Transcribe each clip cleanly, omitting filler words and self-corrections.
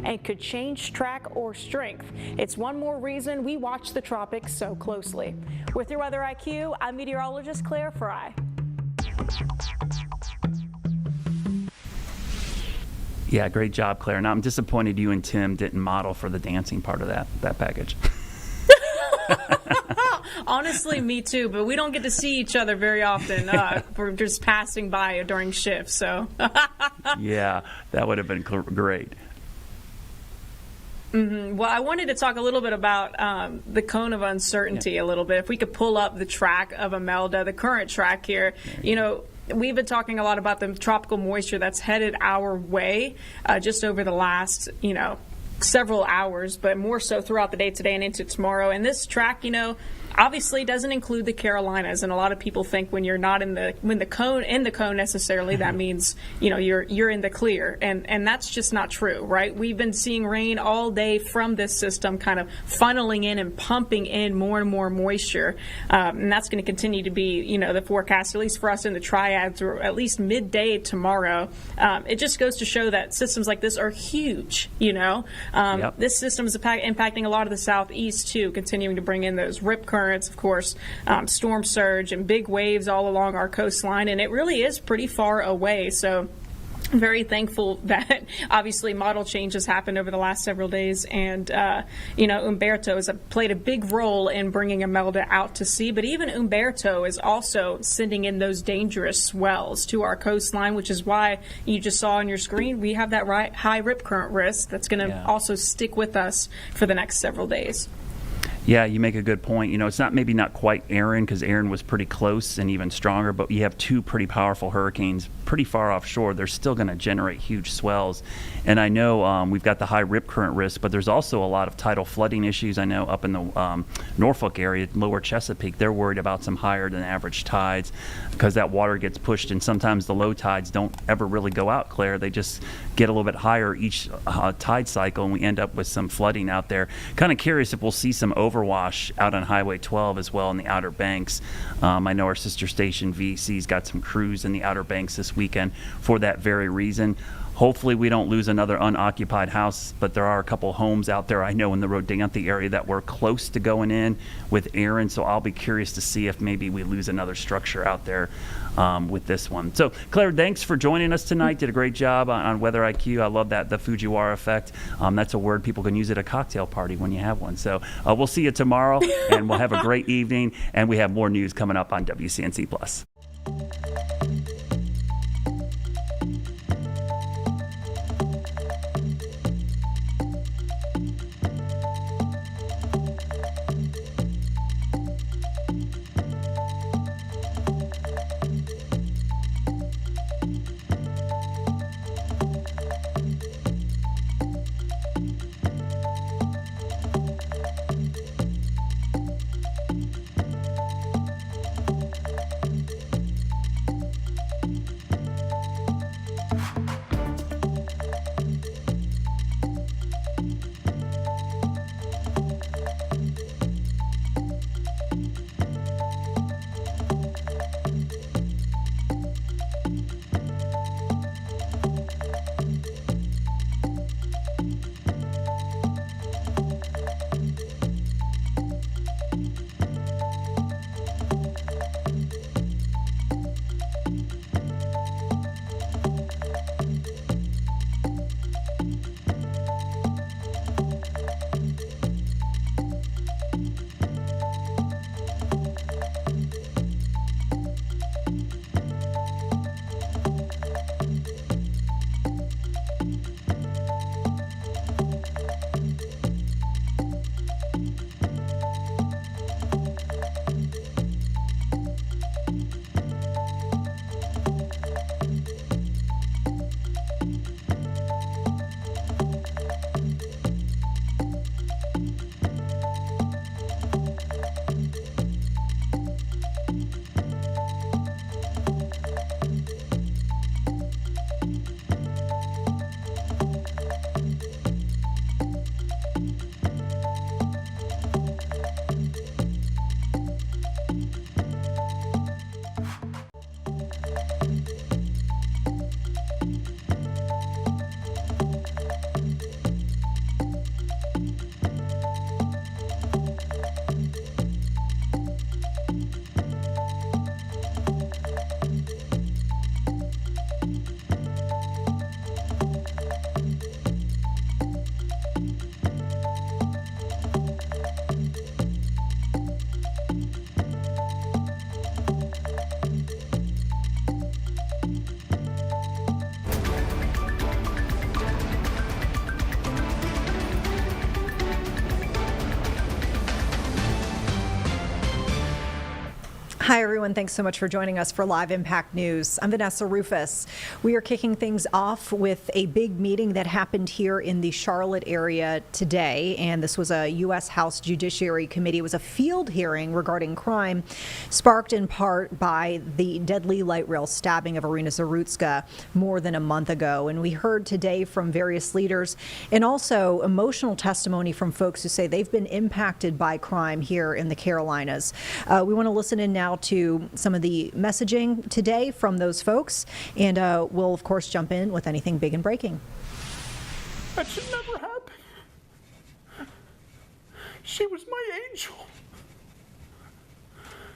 and could change track or strength. It's one more reason we watch the tropics so closely. With your Weather IQ, I'm meteorologist Claire Fry. Yeah, great job, Claire. Now, I'm disappointed you and Tim didn't model for the dancing part of that package. Honestly, me too, but we don't get to see each other very often. We're just passing by during shifts, so. Yeah, that would have been great. Mm-hmm. Well, I wanted to talk a little bit about the cone of uncertainty a little bit. If we could pull up the track of Imelda, the current track here, we've been talking a lot about the tropical moisture that's headed our way just over the last, several hours, but more so throughout the day today and into tomorrow. And this track, obviously doesn't include the Carolinas, and a lot of people think when you're not in the cone necessarily, that means you're in the clear, and that's just not true, right? We've been seeing rain all day from this system, kind of funneling in and pumping in more and more moisture, and that's going to continue to be the forecast, at least for us in the triads, or at least midday tomorrow. It just goes to show that systems like this are huge. Yep. This system is impacting a lot of the southeast too, continuing to bring in those rip currents. Of course, storm surge and big waves all along our coastline, and it really is pretty far away. So very thankful that obviously model changes happened over the last several days, and Umberto has played a big role in bringing Imelda out to sea, but even Umberto is also sending in those dangerous swells to our coastline, which is why you just saw on your screen we have that high rip current risk that's going to also stick with us for the next several days. Yeah, you make a good point. It's maybe not quite Aaron, because Aaron was pretty close and even stronger, but you have two pretty powerful hurricanes pretty far offshore. They're still going to generate huge swells. And I know we've got the high rip current risk, but there's also a lot of tidal flooding issues. I know up in the Norfolk area, lower Chesapeake, they're worried about some higher than average tides because that water gets pushed, and sometimes the low tides don't ever really go out, Claire. They just get a little bit higher each tide cycle, and we end up with some flooding out there. Kind of curious if we'll see some overwash out on Highway 12 as well in the Outer Banks. I know our sister station VC's got some crews in the Outer Banks this weekend for that very reason. Hopefully we don't lose another unoccupied house, but there are a couple homes out there I know in the Rodanthe area that were close to going in with Aaron, so I'll be curious to see if maybe we lose another structure out there with this one. So Claire, thanks for joining us tonight. Did a great job on Weather IQ. I love that, the Fujiwara effect. That's a word people can use at a cocktail party when you have one. So we'll see you tomorrow, and we'll have a great evening, and we have more news coming up on WCNC Plus. Hi, everyone. Thanks so much for joining us for Live Impact News. I'm Vanessa Rufus. We are kicking things off with a big meeting that happened here in the Charlotte area today, and this was a U.S. House Judiciary Committee. It was a field hearing regarding crime, sparked in part by the deadly light rail stabbing of Irina Zarutska more than a month ago. And we heard today from various leaders and also emotional testimony from folks who say they've been impacted by crime here in the Carolinas. We want to listen in now to some of the messaging today from those folks, and we'll of course jump in with anything big and breaking. That should never happen. She was my angel.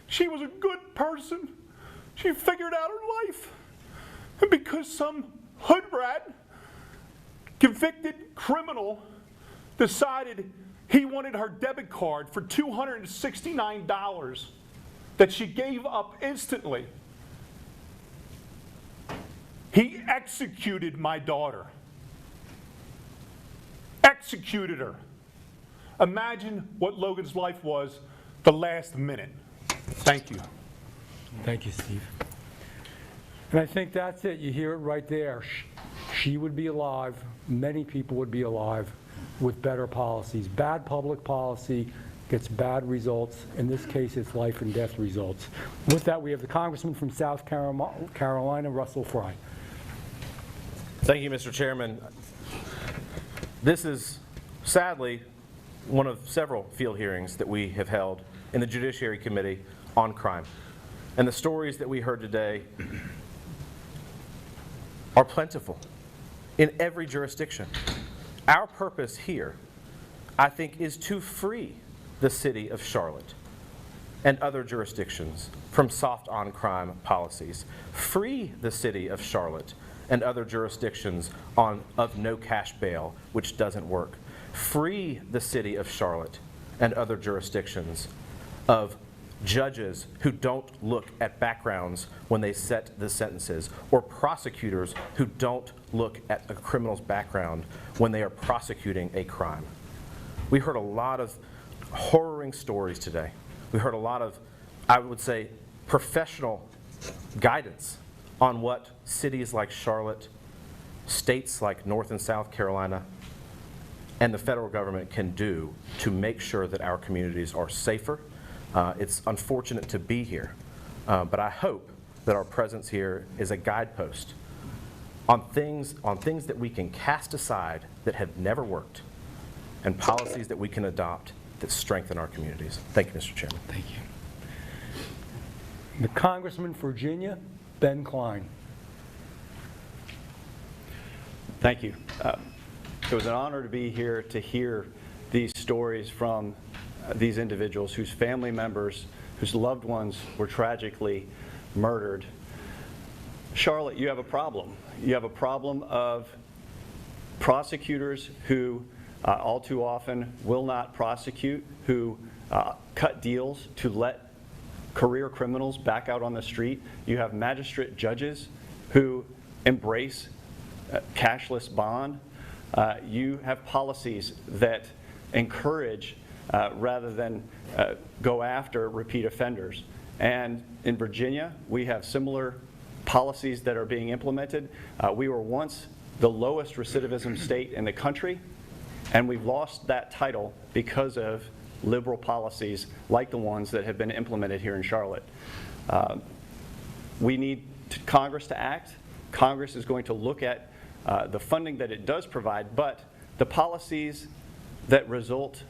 She was a good person. She figured out her life. And because some hood rat, convicted criminal, decided he wanted her debit card for $269 that she gave up instantly, he executed my daughter. Executed her. Imagine what Logan's life was the last minute. Thank you. Thank you, Steve. And I think that's it. You hear it right there. She would be alive. Many people would be alive with better policies. Bad public policy gets bad results. In this case, it's life and death results. With that, we have the Congressman from South Carolina, Russell Fry. Thank you, Mr. Chairman. This is sadly one of several field hearings that we have held in the Judiciary Committee on crime. And the stories that we heard today are plentiful in every jurisdiction. Our purpose here, I think, is to free the city of Charlotte and other jurisdictions from soft on crime policies. Free the city of Charlotte and other jurisdictions of no cash bail, which doesn't work. Free the city of Charlotte and other jurisdictions of judges who don't look at backgrounds when they set the sentences, or prosecutors who don't look at a criminal's background when they are prosecuting a crime. We heard a lot of horroring stories today. We heard a lot of, I would say, professional guidance on what cities like Charlotte, states like North and South Carolina, and the federal government can do to make sure that our communities are safer. It's unfortunate to be here, but I hope that our presence here is a guidepost on things that we can cast aside that have never worked, and policies that we can adopt that strengthen our communities. Thank you, Mr. Chairman. Thank you. The Congressman from Virginia, Ben Klein. Thank you. It was an honor to be here to hear these stories from these individuals whose family members, whose loved ones were tragically murdered. Charlotte, you have a problem. You have a problem of prosecutors who all too often will not prosecute, who cut deals to let career criminals back out on the street. You have magistrate judges who embrace cashless bond. You have policies that encourage rather than go after repeat offenders. And in Virginia, we have similar policies that are being implemented. We were once the lowest recidivism state in the country, and we've lost that title because of liberal policies like the ones that have been implemented here in Charlotte. We need Congress to act. Congress is going to look at the funding that it does provide, but the policies that result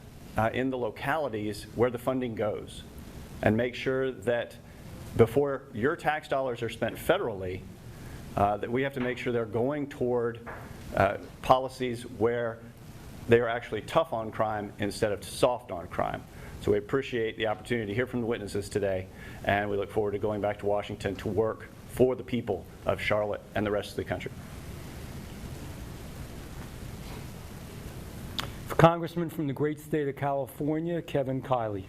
in the localities where the funding goes, and make sure that before your tax dollars are spent federally, that we have to make sure they're going toward policies where they are actually tough on crime instead of soft on crime. So we appreciate the opportunity to hear from the witnesses today, and we look forward to going back to Washington to work for the people of Charlotte and the rest of the country. Congressman from the great state of California, Kevin Kiley.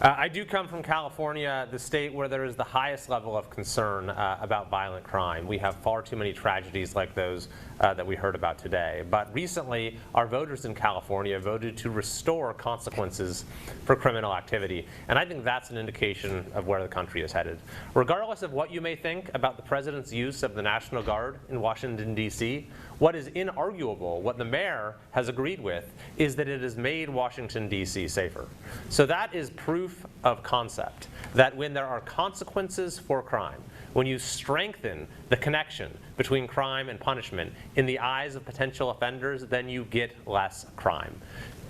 I do come from California, the state where there is the highest level of concern about violent crime. We have far too many tragedies like those that we heard about today. But recently, our voters in California voted to restore consequences for criminal activity. And I think that's an indication of where the country is headed. Regardless of what you may think about the president's use of the National Guard in Washington, D.C., what is inarguable, what the mayor has agreed with, is that it has made Washington, D.C. safer. So that is proof of concept, that when there are consequences for crime, when you strengthen the connection between crime and punishment in the eyes of potential offenders, then you get less crime.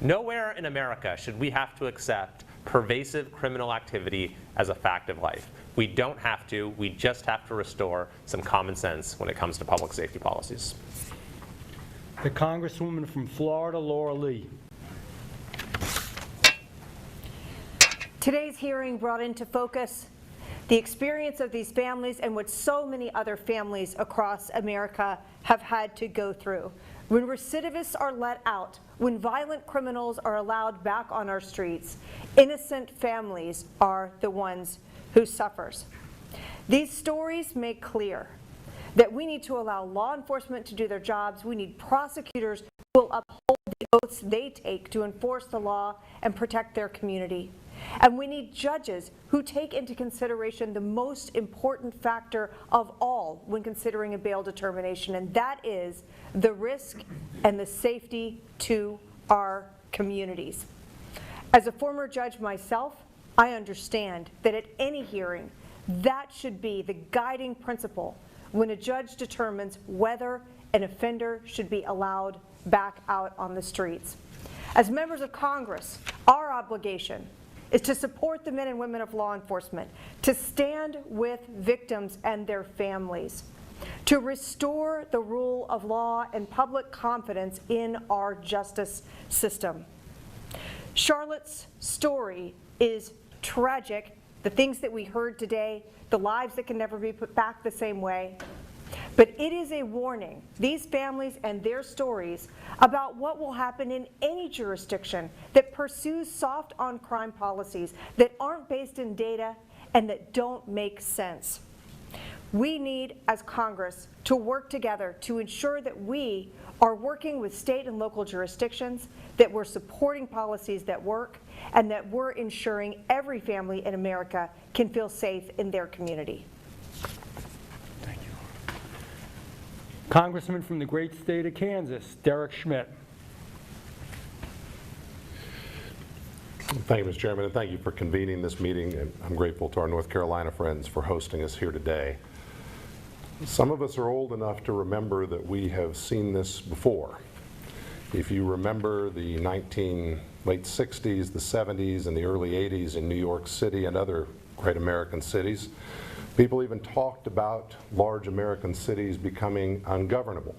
Nowhere in America should we have to accept pervasive criminal activity as a fact of life. We don't have to, we just have to restore some common sense when it comes to public safety policies. The Congresswoman from Florida, Laura Lee. Today's hearing brought into focus the experience of these families and what so many other families across America have had to go through. When recidivists are let out, when violent criminals are allowed back on our streets, innocent families are the ones who suffers. These stories make clear that we need to allow law enforcement to do their jobs. We need prosecutors who will uphold the oaths they take to enforce the law and protect their community. And we need judges who take into consideration the most important factor of all when considering a bail determination, and that is the risk and the safety to our communities. As a former judge myself, I understand that at any hearing, that should be the guiding principle when a judge determines whether an offender should be allowed back out on the streets. As members of Congress, our obligation is to support the men and women of law enforcement, to stand with victims and their families, to restore the rule of law and public confidence in our justice system. Charlotte's story is tragic. The things that we heard today, the lives that can never be put back the same way. But it is a warning, these families and their stories, about what will happen in any jurisdiction that pursues soft on crime policies that aren't based in data and that don't make sense. We need, as Congress, to work together to ensure that we are working with state and local jurisdictions, that we're supporting policies that work, and that we're ensuring every family in America can feel safe in their community. Thank you. Congressman from the great state of Kansas, Derek Schmidt. Thank you, Mr. Chairman, and thank you for convening this meeting. And I'm grateful to our North Carolina friends for hosting us here today. Some of us are old enough to remember that we have seen this before. If you remember the late 60s, the 70s, and the early 80s in New York City and other great American cities, people even talked about large American cities becoming ungovernable.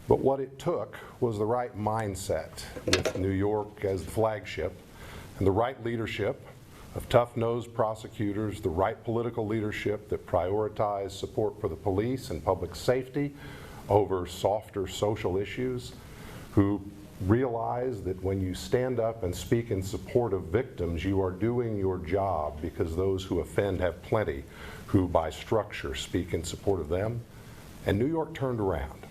But what it took was the right mindset, with New York as the flagship, and the right leadership of tough-nosed prosecutors, the right political leadership that prioritized support for the police and public safety over softer social issues, who realize that when you stand up and speak in support of victims, you are doing your job, because those who offend have plenty who by structure speak in support of them. And New York turned around.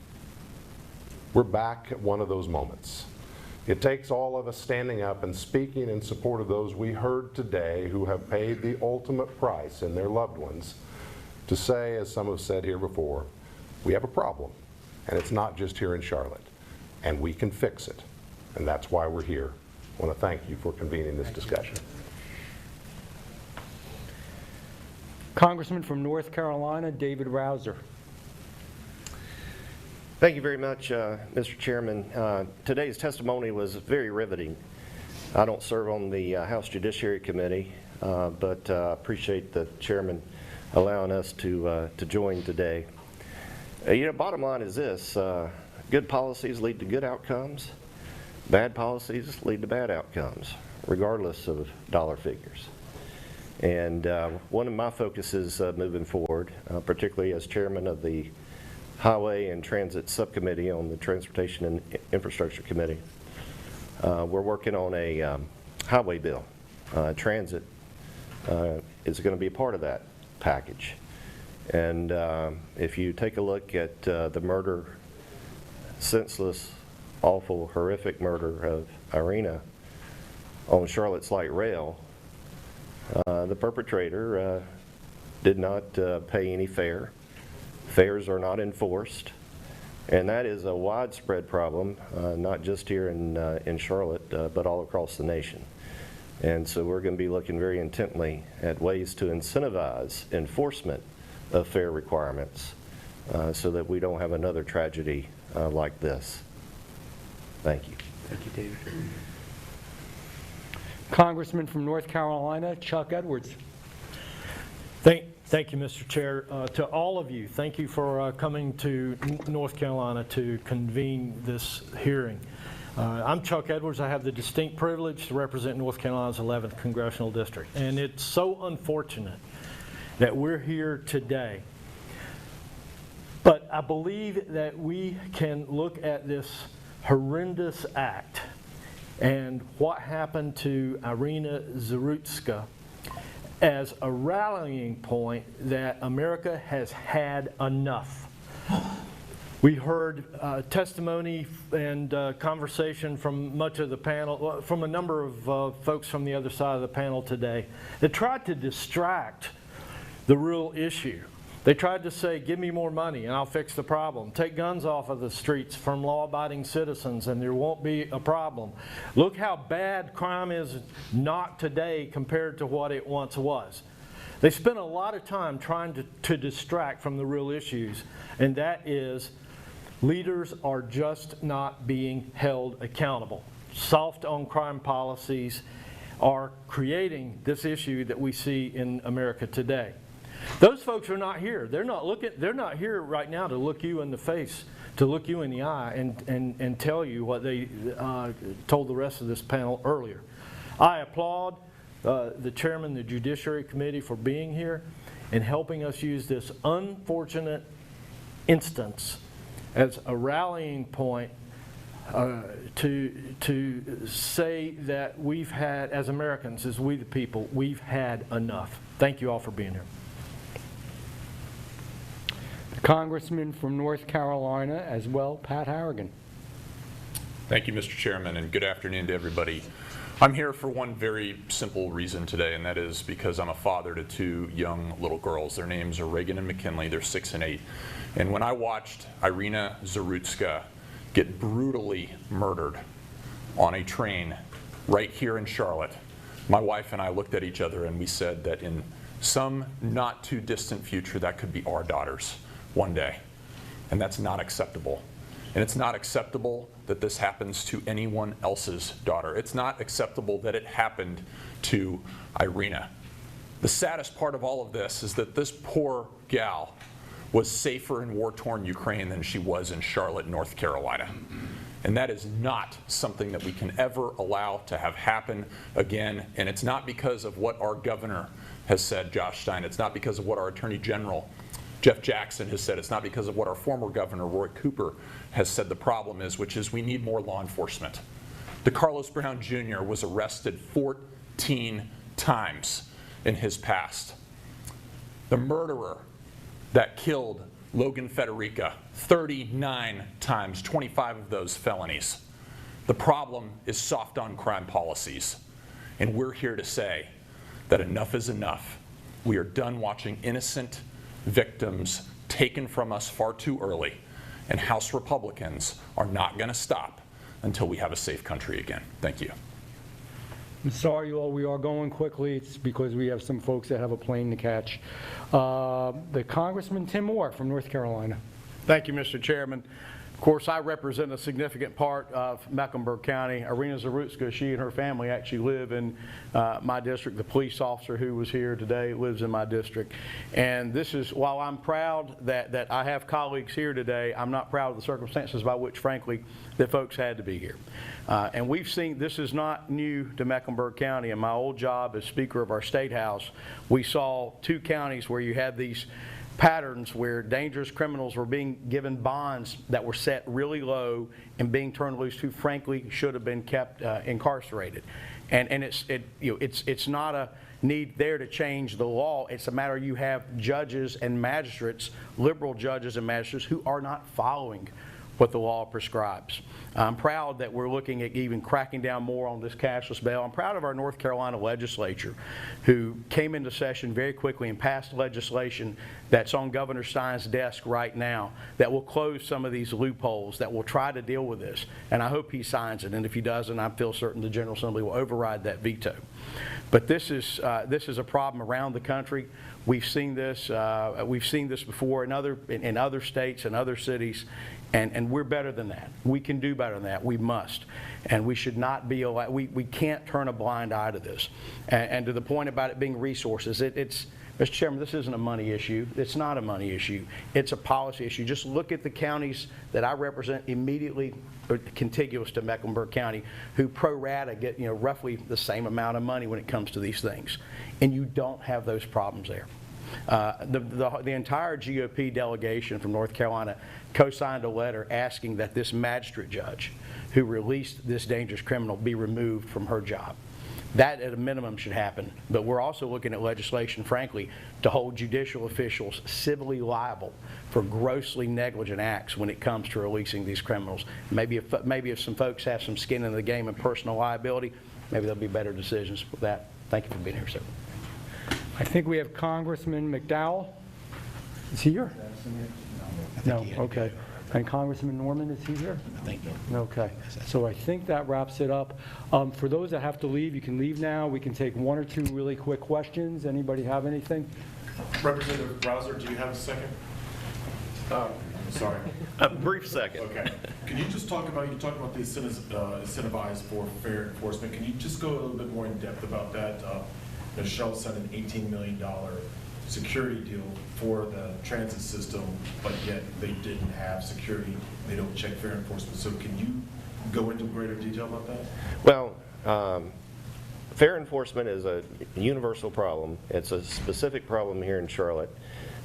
We're back at one of those moments. It takes all of us standing up and speaking in support of those we heard today who have paid the ultimate price in their loved ones, to say, as some have said here before, we have a problem, and it's not just here in Charlotte, and we can fix it. And that's why we're here. I want to thank you for convening this discussion. Congressman from North Carolina, David Rouser. Thank you very much, Mr. Chairman. Today's testimony was very riveting. I don't serve on the House Judiciary Committee, but appreciate the chairman allowing us to join today. Bottom line is this, good policies lead to good outcomes, bad policies lead to bad outcomes, regardless of dollar figures. And one of my focuses moving forward, particularly as chairman of the Highway and Transit Subcommittee on the Transportation and Infrastructure Committee, we're working on a highway bill. transit is going to be a part of that package. And if you take a look at the murder, senseless, awful, horrific murder of Irina on Charlotte's light rail, the perpetrator did not pay any fare. Fares are not enforced. And that is a widespread problem, not just here in Charlotte, but all across the nation. And so we're going to be looking very intently at ways to incentivize enforcement of fare requirements so that we don't have another tragedy like this. Thank you. Thank you, David. Congressman from North Carolina, Chuck Edwards. Thank you, Mr. Chair. To all of you, thank you for coming to North Carolina to convene this hearing. I'm Chuck Edwards. I have the distinct privilege to represent North Carolina's 11th Congressional District. And it's so unfortunate that we're here today. But I believe that we can look at this horrendous act and what happened to Irina Zarutska as a rallying point that America has had enough. We heard testimony and conversation from much of the panel, from a number of folks from the other side of the panel today that tried to distract the real issue. They tried to say, give me more money and I'll fix the problem. Take guns off of the streets from law-abiding citizens and there won't be a problem. Look how bad crime is not today compared to what it once was. They spent a lot of time trying to distract from the real issues, and that is leaders are just not being held accountable. Soft on crime policies are creating this issue that we see in America today. Those folks are not here. They're not here right now to look you in the face, to look you in the eye and tell you what they told the rest of this panel earlier. I applaud the chairman of the Judiciary Committee for being here and helping us use this unfortunate instance as a rallying point to say that we've had, as Americans, as we the people, we've had enough. Thank you all for being here. Congressman from North Carolina as well, Pat Harrigan. Thank you, Mr. Chairman, and good afternoon to everybody. I'm here for one very simple reason today, and that is because I'm a father to two young little girls. Their names are Reagan and McKinley. They're 6 and 8. And when I watched Irina Zarutska get brutally murdered on a train right here in Charlotte, my wife and I looked at each other and we said that in some not too distant future that could be our daughters one day. And that's not acceptable. And it's not acceptable that this happens to anyone else's daughter. It's not acceptable that it happened to Irina. The saddest part of all of this is that this poor gal was safer in war-torn Ukraine than she was in Charlotte, North Carolina. And that is not something that we can ever allow to have happen again. And it's not because of what our governor has said, Josh Stein. It's not because of what our Attorney General, Jeff Jackson, has said. It's not because of what our former governor, Roy Cooper, has said the problem is, which is we need more law enforcement. DeCarlos Brown Jr. was arrested 14 times in his past. The murderer that killed Logan Federica, 39 times, 25 of those felonies. The problem is soft on crime policies. And we're here to say that enough is enough. We are done watching innocent victims taken from us far too early. And House Republicans are not going to stop until we have a safe country again. Thank you. I'm sorry, you all, we are going quickly. It's because we have some folks that have a plane to catch. The Congressman Tim Moore from North Carolina. Thank you, Mr. Chairman. Of course, I represent a significant part of Mecklenburg County. Irina Zarutska, she and her family actually live in my district. The police officer who was here today lives in my district. And this is, while I'm proud that I have colleagues here today, I'm not proud of the circumstances by which, frankly, that folks had to be here. And we've seen, this is not new to Mecklenburg County. In my old job as Speaker of our State House, we saw 2 counties where you had these patterns where dangerous criminals were being given bonds that were set really low and being turned loose who frankly should have been kept incarcerated. And it's not a need there to change the law. It's a matter you have judges and magistrates, liberal judges and magistrates, who are not following what the law prescribes. I'm proud that we're looking at even cracking down more on this cashless bail. I'm proud of our North Carolina legislature, who came into session very quickly and passed legislation that's on Governor Stein's desk right now that will close some of these loopholes, that will try to deal with this. And I hope he signs it. And if he doesn't, I feel certain the General Assembly will override that veto. But this is a problem around the country. We've seen this before in other states and other cities. And we're better than that. We can do better than that. We must. And we should not be allowed, we can't turn a blind eye to this. And to the point about it being resources, Mr. Chairman, this isn't a money issue. It's not a money issue. It's a policy issue. Just look at the counties that I represent immediately contiguous to Mecklenburg County, who pro rata get roughly the same amount of money when it comes to these things. And you don't have those problems there. The entire GOP delegation from North Carolina co-signed a letter asking that this magistrate judge who released this dangerous criminal be removed from her job. That at a minimum should happen. But we're also looking at legislation, frankly, to hold judicial officials civilly liable for grossly negligent acts when it comes to releasing these criminals. Maybe if some folks have some skin in the game and personal liability, maybe there'll be better decisions for that. Thank you for being here, sir. I think we have Congressman McDowell. Is he here? No, okay. And Congressman Norman, is he here? Thank you. Okay, so I think that wraps it up. For those that have to leave, you can leave now. We can take one or two really quick questions. Anybody have anything? Representative Browser, do you have a second? Sorry. A brief second. Okay. Can you just talk about, you talked about the incentivized for fair enforcement. Can you just go a little bit more in depth about that? Charlotte signed an $18 million security deal for the transit system, but yet they didn't have security. They don't check fair enforcement. So can you go into greater detail about that? Well, fair enforcement is a universal problem. It's a specific problem here in Charlotte.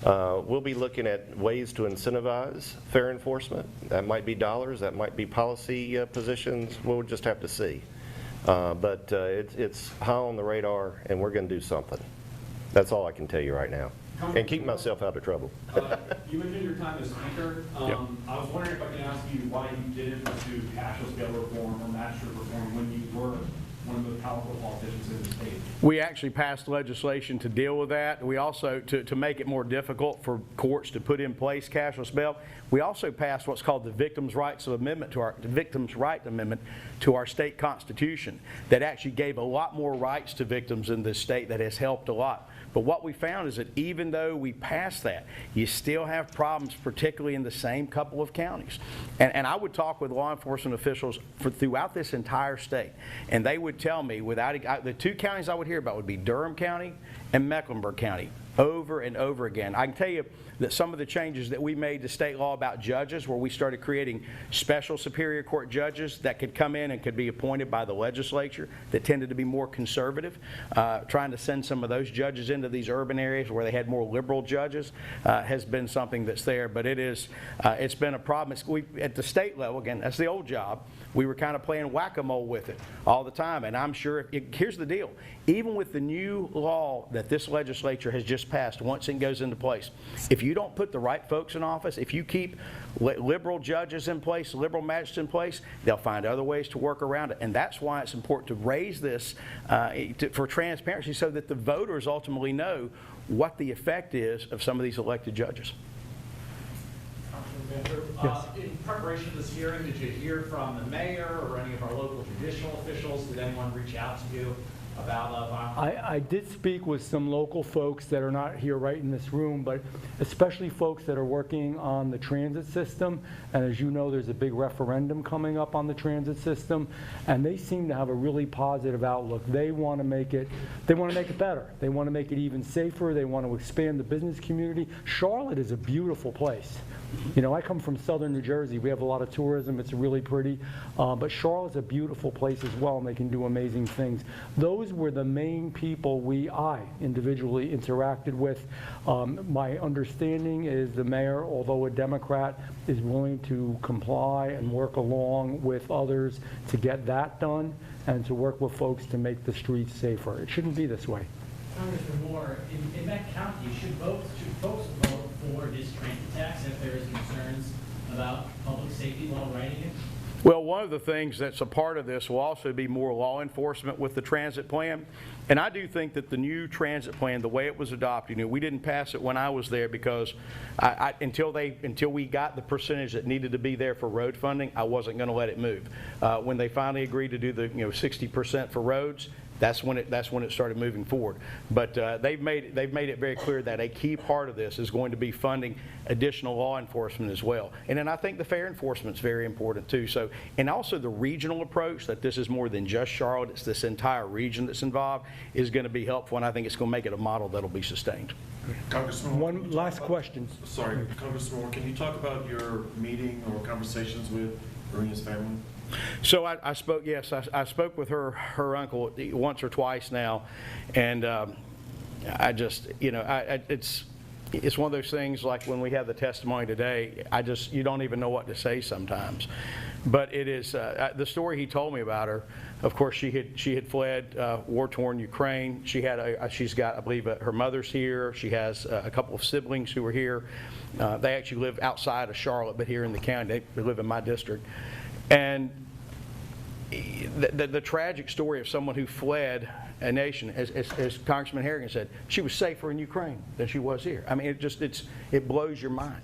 We'll be looking at ways to incentivize fair enforcement. That might be dollars, that might be policy positions. We'll just have to see. But it's high on the radar, and we're going to do something. That's all I can tell you right now. And keep myself out of trouble. You mentioned your time as speaker. Yep. I was wondering if I can ask you why you didn't pursue cashless bail reform or magistrate reform when you were one of the powerful politicians in the state. We actually passed legislation to deal with that. We also, to make it more difficult for courts to put in place cashless bail, we also passed what's called the Victims' Right Amendment to our state constitution that actually gave a lot more rights to victims in this state. That has helped a lot. But what we found is that even though we passed that, you still have problems, particularly in the same couple of counties. And I would talk with law enforcement officials throughout this entire state, and they would tell me, the two counties I would hear about would be Durham County and Mecklenburg County, over and over again. I can tell you that some of the changes that we made to state law about judges, where we started creating special Superior Court judges that could come in and could be appointed by the legislature that tended to be more conservative, trying to send some of those judges into these urban areas where they had more liberal judges, has been something that's there. But it's been a problem. At the state level, again, that's the old job. We were kind of playing whack-a-mole with it all the time. And I'm sure, here's the deal, even with the new law that this legislature has just passed, once it goes into place, if you don't put the right folks in office, if you keep liberal judges in place, liberal magistrates in place, they'll find other ways to work around it. And that's why it's important to raise this for transparency, so that the voters ultimately know what the effect is of some of these elected judges. Yes. In preparation for this hearing, did you hear from the mayor or any of our local judicial officials? Did anyone reach out to you about violence? I did speak with some local folks that are not here right in this room, but especially folks that are working on the transit system. And as you know, there's a big referendum coming up on the transit system, and they seem to have a really positive outlook. They want to make it better. They want to make it even safer. They want to expand the business community. Charlotte is a beautiful place. You know, I come from southern New Jersey. We have a lot of tourism. It's really pretty. But Charlotte's a beautiful place as well, and they can do amazing things. Those were the main people I individually interacted with. My understanding is the mayor, although a Democrat, is willing to comply and work along with others to get that done and to work with folks to make the streets safer. It shouldn't be this way. Congressman Moore, in that county, should folks vote for this transit tax if there is concerns about public safety while writing it? Well, one of the things that's a part of this will also be more law enforcement with the transit plan. And I do think that the new transit plan, the way it was adopted, we didn't pass it when I was there because until we got the percentage that needed to be there for road funding, I wasn't going to let it move. When they finally agreed to do the 60% for roads, that's when it started moving forward. But they've made it very clear that a key part of this is going to be funding additional law enforcement as well. And then I think the fare enforcement is very important too. So, and also the regional approach, that this is more than just Charlotte, it's this entire region that's involved, is going to be helpful, and I think it's going to make it a model that'll be sustained. Congressman, one last question. Sorry, Congressman Moore, can you talk about your meeting or conversations with Arena's family? So I spoke with her uncle once or twice now, and I just, it's one of those things like when we have the testimony today, you don't even know what to say sometimes. But it is the story he told me about her. Of course, she had fled war-torn Ukraine. She's got, I believe, her mother's here. She has a couple of siblings who are here. They actually live outside of Charlotte, but here in the county. They live in my district. And the tragic story of someone who fled a nation, as Congressman Harrigan said, she was safer in Ukraine than she was here. I mean, it blows your mind.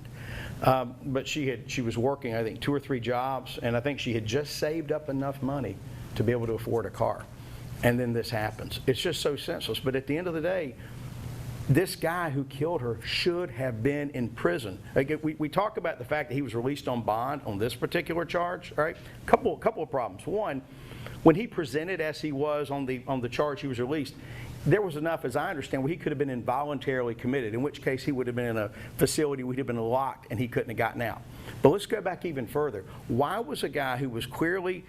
But she was working, I think, 2 or 3 jobs, and I think she had just saved up enough money to be able to afford a car. And then this happens. It's just so senseless. But at the end of the day, this guy who killed her should have been in prison. We talk about the fact that he was released on bond on this particular charge. All right, couple of problems. One, when he presented as he was on the charge he was released, there was enough, as I understand, where he could have been involuntarily committed, in which case he would have been in a facility, would have been locked, and he couldn't have gotten out. But let's go back even further. Why was a guy who was clearly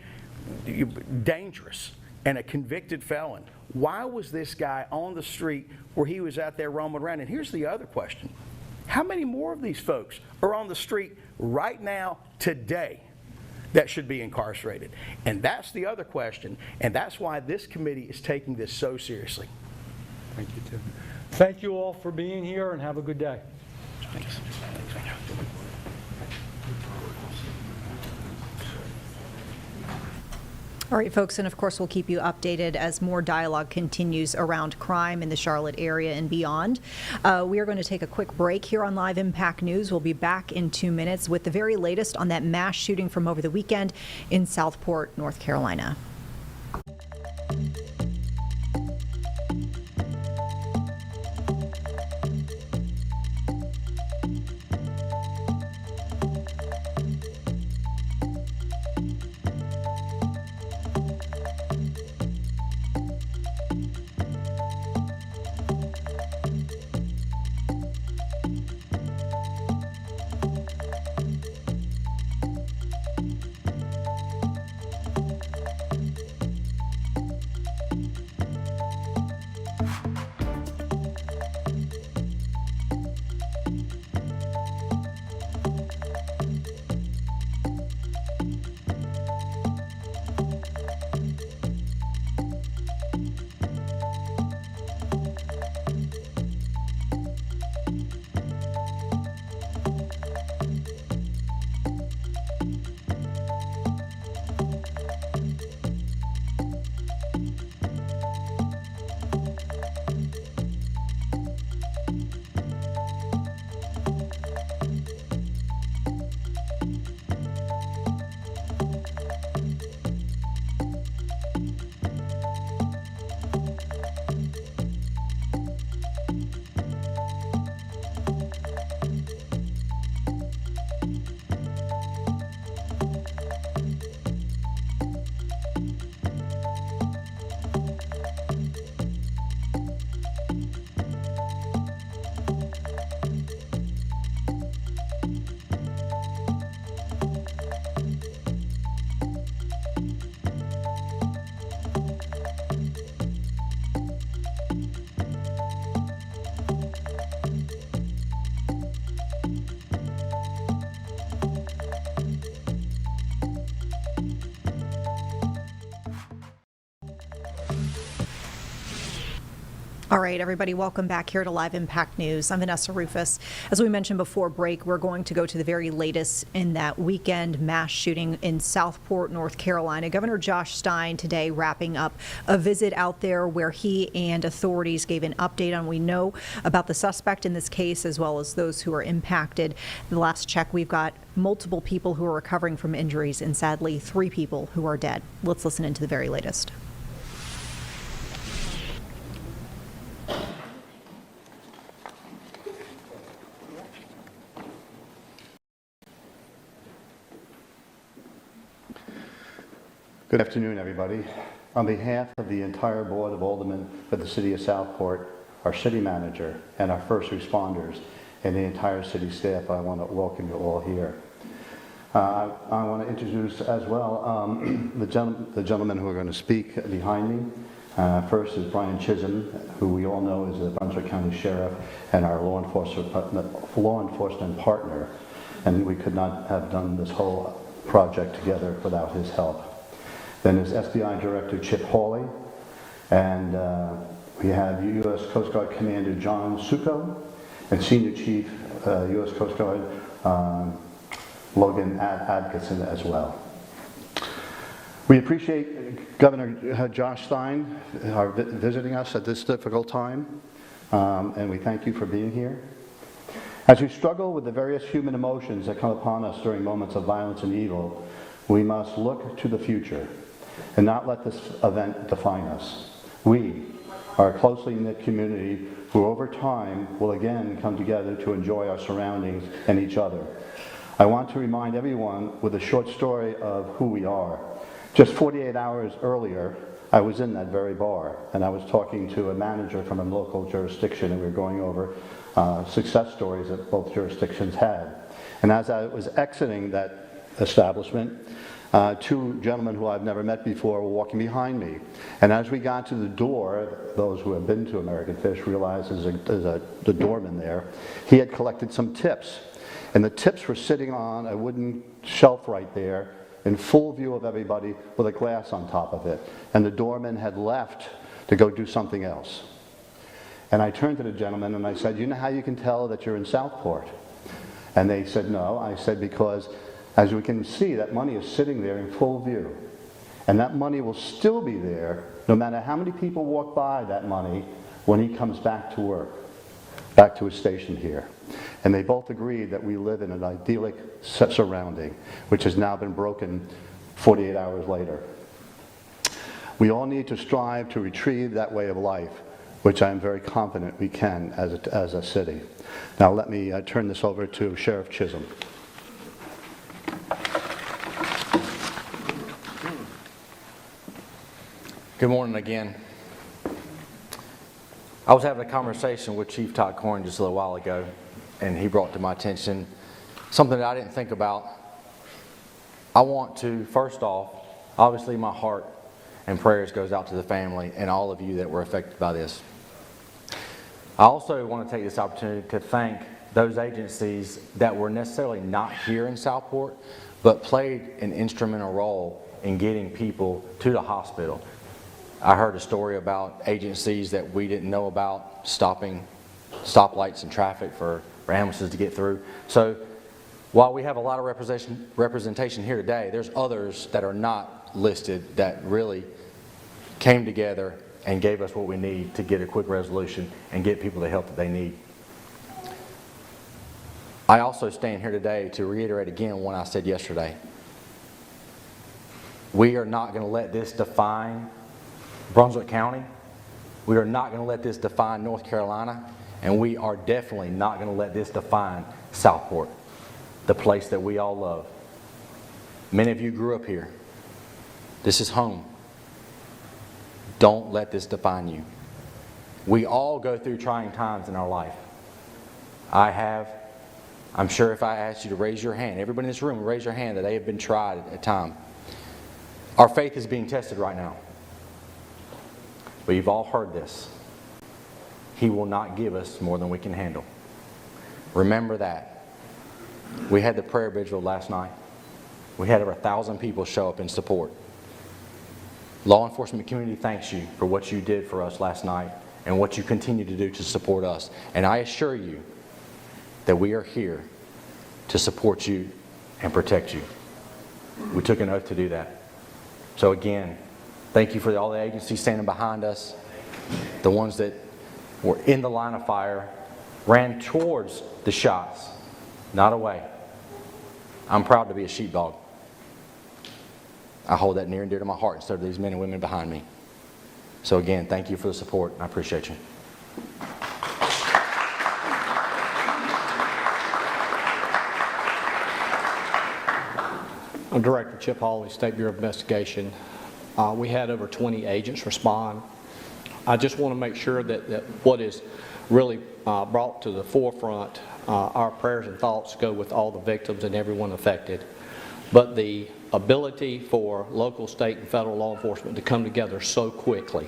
dangerous and a convicted felon, why was this guy on the street where he was out there roaming around? And here's the other question. How many more of these folks are on the street right now, today, that should be incarcerated? And that's the other question, and that's why this committee is taking this so seriously. Thank you, Tim. Thank you all for being here, and have a good day. Thanks. All right, folks, and of course we'll keep you updated as more dialogue continues around crime in the Charlotte area and beyond. We are going to take a quick break here on Live Impact News. We'll be back in 2 minutes with the very latest on that mass shooting from over the weekend in Southport, North Carolina. All right, everybody, welcome back here to Live Impact News. I'm Vanessa Rufus. As we mentioned before break, we're going to go to the very latest in that weekend mass shooting in Southport, North Carolina. Governor Josh Stein today wrapping up a visit out there where he and authorities gave an update on what we know about the suspect in this case, as well as those who are impacted. The last check, we've got multiple people who are recovering from injuries and sadly 3 people who are dead. Let's listen into the very latest. Good afternoon, everybody. On behalf of the entire Board of Aldermen for the City of Southport, our city manager, and our first responders, and the entire city staff, I want to welcome you all here. I want to introduce as well the gentlemen who are going to speak behind me. First is Brian Chisholm, who we all know is the Brunswick County Sheriff and our law enforcement partner, and we could not have done this whole project together without his help. Then there's SBI Director Chip Hawley, and we have U.S. Coast Guard Commander John Succo, and Senior Chief U.S. Coast Guard Logan Adkison as well. We appreciate Governor Josh Stein visiting us at this difficult time, and we thank you for being here. As we struggle with the various human emotions that come upon us during moments of violence and evil, we must look to the future and not let this event define us. We are a closely knit community who over time will again come together to enjoy our surroundings and each other. I want to remind everyone with a short story of who we are. Just 48 hours earlier, I was in that very bar, and I was talking to a manager from a local jurisdiction, and we were going over success stories that both jurisdictions had. And as I was exiting that establishment, 2 gentlemen who I've never met before were walking behind me. And as we got to the door, those who have been to American Fish realized there's the doorman there. He had collected some tips. And the tips were sitting on a wooden shelf right there in full view of everybody with a glass on top of it. And the doorman had left to go do something else. And I turned to the gentleman and I said, "You know how you can tell that you're in Southport?" And they said, "No." I said, "Because as we can see, that money is sitting there in full view. And that money will still be there no matter how many people walk by that money when he comes back to work, back to his station here." And they both agreed that we live in an idyllic surrounding, which has now been broken 48 hours later. We all need to strive to retrieve that way of life, which I am very confident we can as a city. Now let me turn this over to Sheriff Chisholm. Good morning again. I was having a conversation with Chief Todd Corn just a little while ago, and he brought to my attention something that I didn't think about. I want to, first off, obviously my heart and prayers goes out to the family and all of you that were affected by this. I also want to take this opportunity to thank those agencies that were necessarily not here in Southport, but played an instrumental role in getting people to the hospital. I heard a story about agencies that we didn't know about stopping stoplights and traffic for ambulances to get through. So while we have a lot of representation here today, there's others that are not listed that really came together and gave us what we need to get a quick resolution and get people the help that they need. I also stand here today to reiterate again what I said yesterday. We are not going to let this define Brunswick County. We are not going to let this define North Carolina, and we are definitely not going to let this define Southport, the place that we all love. Many of you grew up here. This is home. Don't let this define you. We all go through trying times in our life. I have. I'm sure if I asked you to raise your hand, everybody in this room raise your hand that they have been tried at a time. Our faith is being tested right now. But you've all heard this. He will not give us more than we can handle. Remember that. We had the prayer vigil last night. We had over 1,000 people show up in support. Law enforcement community thanks you for what you did for us last night and what you continue to do to support us. And I assure you that we are here to support you and protect you. We took an oath to do that. So again, thank you for all the agencies standing behind us, the ones that were in the line of fire, ran towards the shots, not away. I'm proud to be a sheepdog. I hold that near and dear to my heart instead of these men and women behind me. So again, thank you for the support. I appreciate you. I'm Director Chip Hawley, State Bureau of Investigation. We had over 20 agents respond. I just want to make sure that what is really brought to the forefront, our prayers and thoughts go with all the victims and everyone affected. But the ability for local, state, and federal law enforcement to come together so quickly.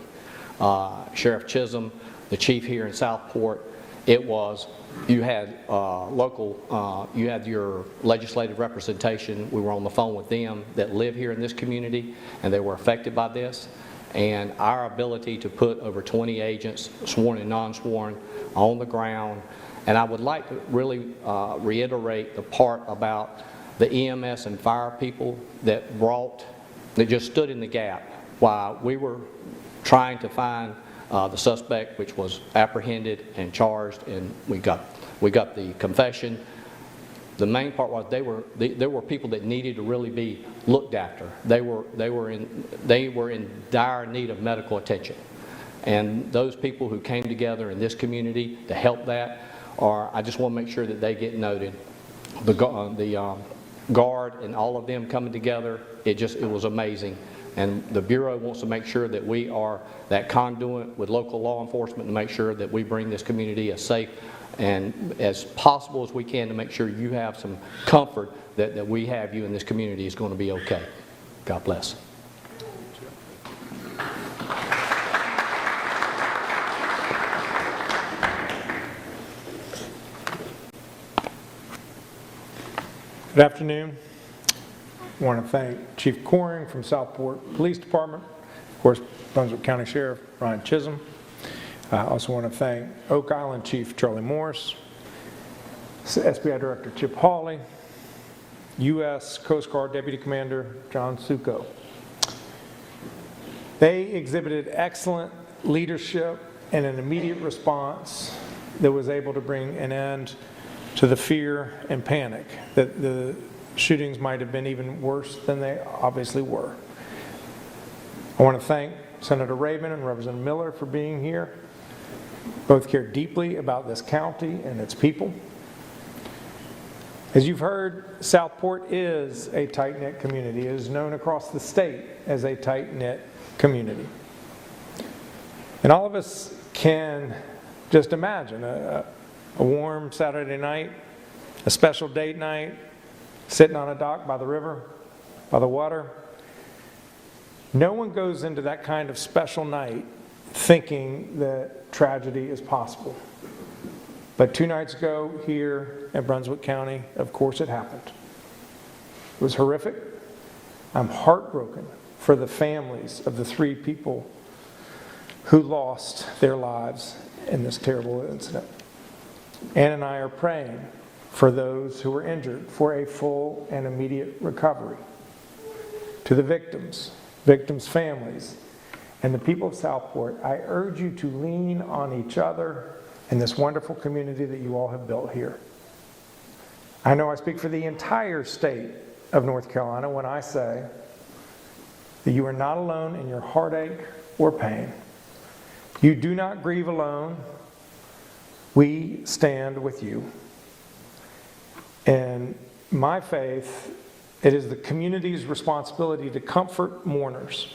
Sheriff Chisholm, the chief here in Southport, you had you had your legislative representation. We were on the phone with them that live here in this community, and they were affected by this. And our ability to put over 20 agents, sworn and non-sworn, on the ground. And I would like to really reiterate the part about the EMS and fire people that just stood in the gap while we were trying to find the suspect, which was apprehended and charged, and we got the confession. The main part was there were people that needed to really be looked after. They were in dire need of medical attention, and those people who came together in this community to help that I just want to make sure that they get noted. The guard and all of them coming together, it was amazing. And the Bureau wants to make sure that we are that conduit with local law enforcement to make sure that we bring this community as safe and as possible as we can to make sure you have some comfort that we have you in this community is going to be okay. God bless. Good afternoon. I want to thank Chief Coring from Southport Police Department, of course, Brunswick County Sheriff Ryan Chisholm. I also want to thank Oak Island Chief Charlie Morris, SBI Director Chip Hawley, U.S. Coast Guard Deputy Commander John Succo. They exhibited excellent leadership and an immediate response that was able to bring an end to the fear and panic that the shootings might have been even worse than they obviously were. I want to thank Senator Rabin and Representative Miller for being here. Both care deeply about this county and its people. As you've heard, Southport is a tight-knit community. It is known across the state as a tight-knit community. And all of us can just imagine a warm Saturday night, a special date night, sitting on a dock by the river, by the water. No one goes into that kind of special night thinking that tragedy is possible. But 2 nights ago here in Brunswick County, of course it happened. It was horrific. I'm heartbroken for the families of the 3 people who lost their lives in this terrible incident. Ann and I are praying for those who were injured for a full and immediate recovery. To the victims' families, and the people of Southport, I urge you to lean on each other in this wonderful community that you all have built here. I know I speak for the entire state of North Carolina when I say that you are not alone in your heartache or pain. You do not grieve alone. We stand with you. In my faith, it is the community's responsibility to comfort mourners,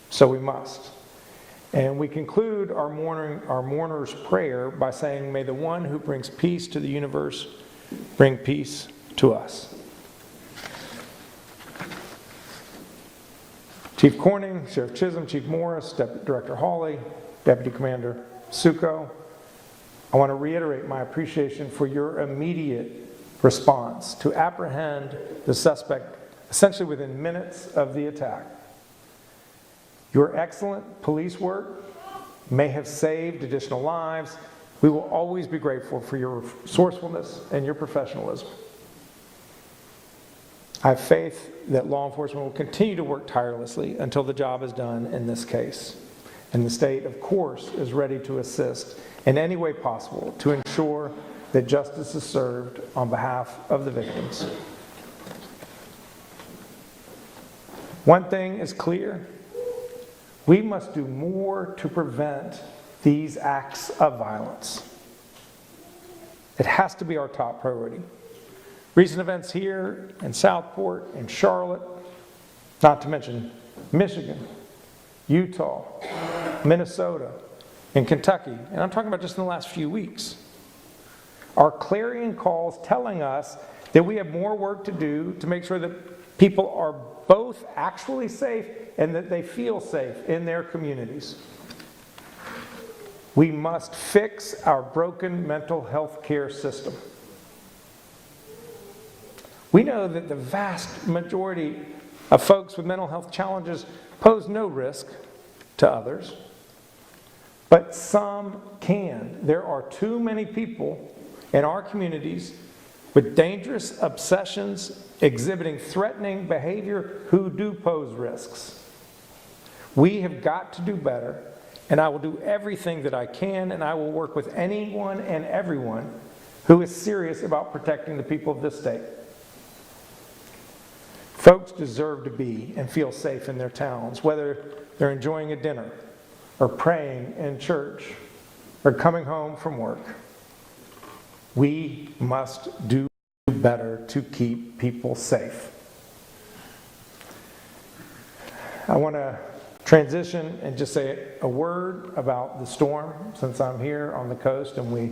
so we must. And we conclude our mourner's prayer by saying, may the one who brings peace to the universe bring peace to us. Chief Corning, Sheriff Chisholm, Chief Morris, Deputy Director Hawley, Deputy Commander Succo, I want to reiterate my appreciation for your immediate response to apprehend the suspect essentially within minutes of the attack. Your excellent police work may have saved additional lives. We will always be grateful for your resourcefulness and your professionalism. I have faith that law enforcement will continue to work tirelessly until the job is done in this case. And the state, of course, is ready to assist in any way possible to ensure that justice is served on behalf of the victims. One thing is clear: we must do more to prevent these acts of violence. It has to be our top priority. Recent events here in Southport and Charlotte, not to mention Michigan, Utah, Minnesota, and Kentucky, and I'm talking about just in the last few weeks, are clarion calls telling us that we have more work to do to make sure that people are both actually safe and that they feel safe in their communities. We must fix our broken mental health care system. We know that the vast majority of folks with mental health challenges pose no risk to others, but some can. There are too many people in our communities with dangerous obsessions exhibiting threatening behavior who do pose risks. We have got to do better, and I will do everything that I can, and I will work with anyone and everyone who is serious about protecting the people of this state. Folks deserve to be and feel safe in their towns, whether they're enjoying a dinner or praying in church or coming home from work. We must do better to keep people safe. I want to transition and just say a word about the storm, since I'm here on the coast and we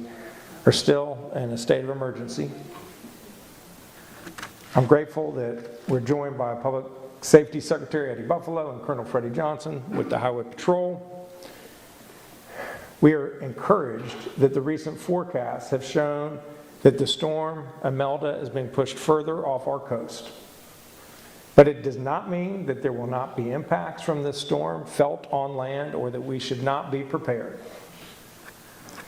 are still in a state of emergency. I'm grateful that we're joined by Public Safety Secretary Eddie Buffalo and Colonel Freddie Johnson with the Highway Patrol. We are encouraged that the recent forecasts have shown that the storm Imelda is being pushed further off our coast. But it does not mean that there will not be impacts from this storm felt on land or that we should not be prepared.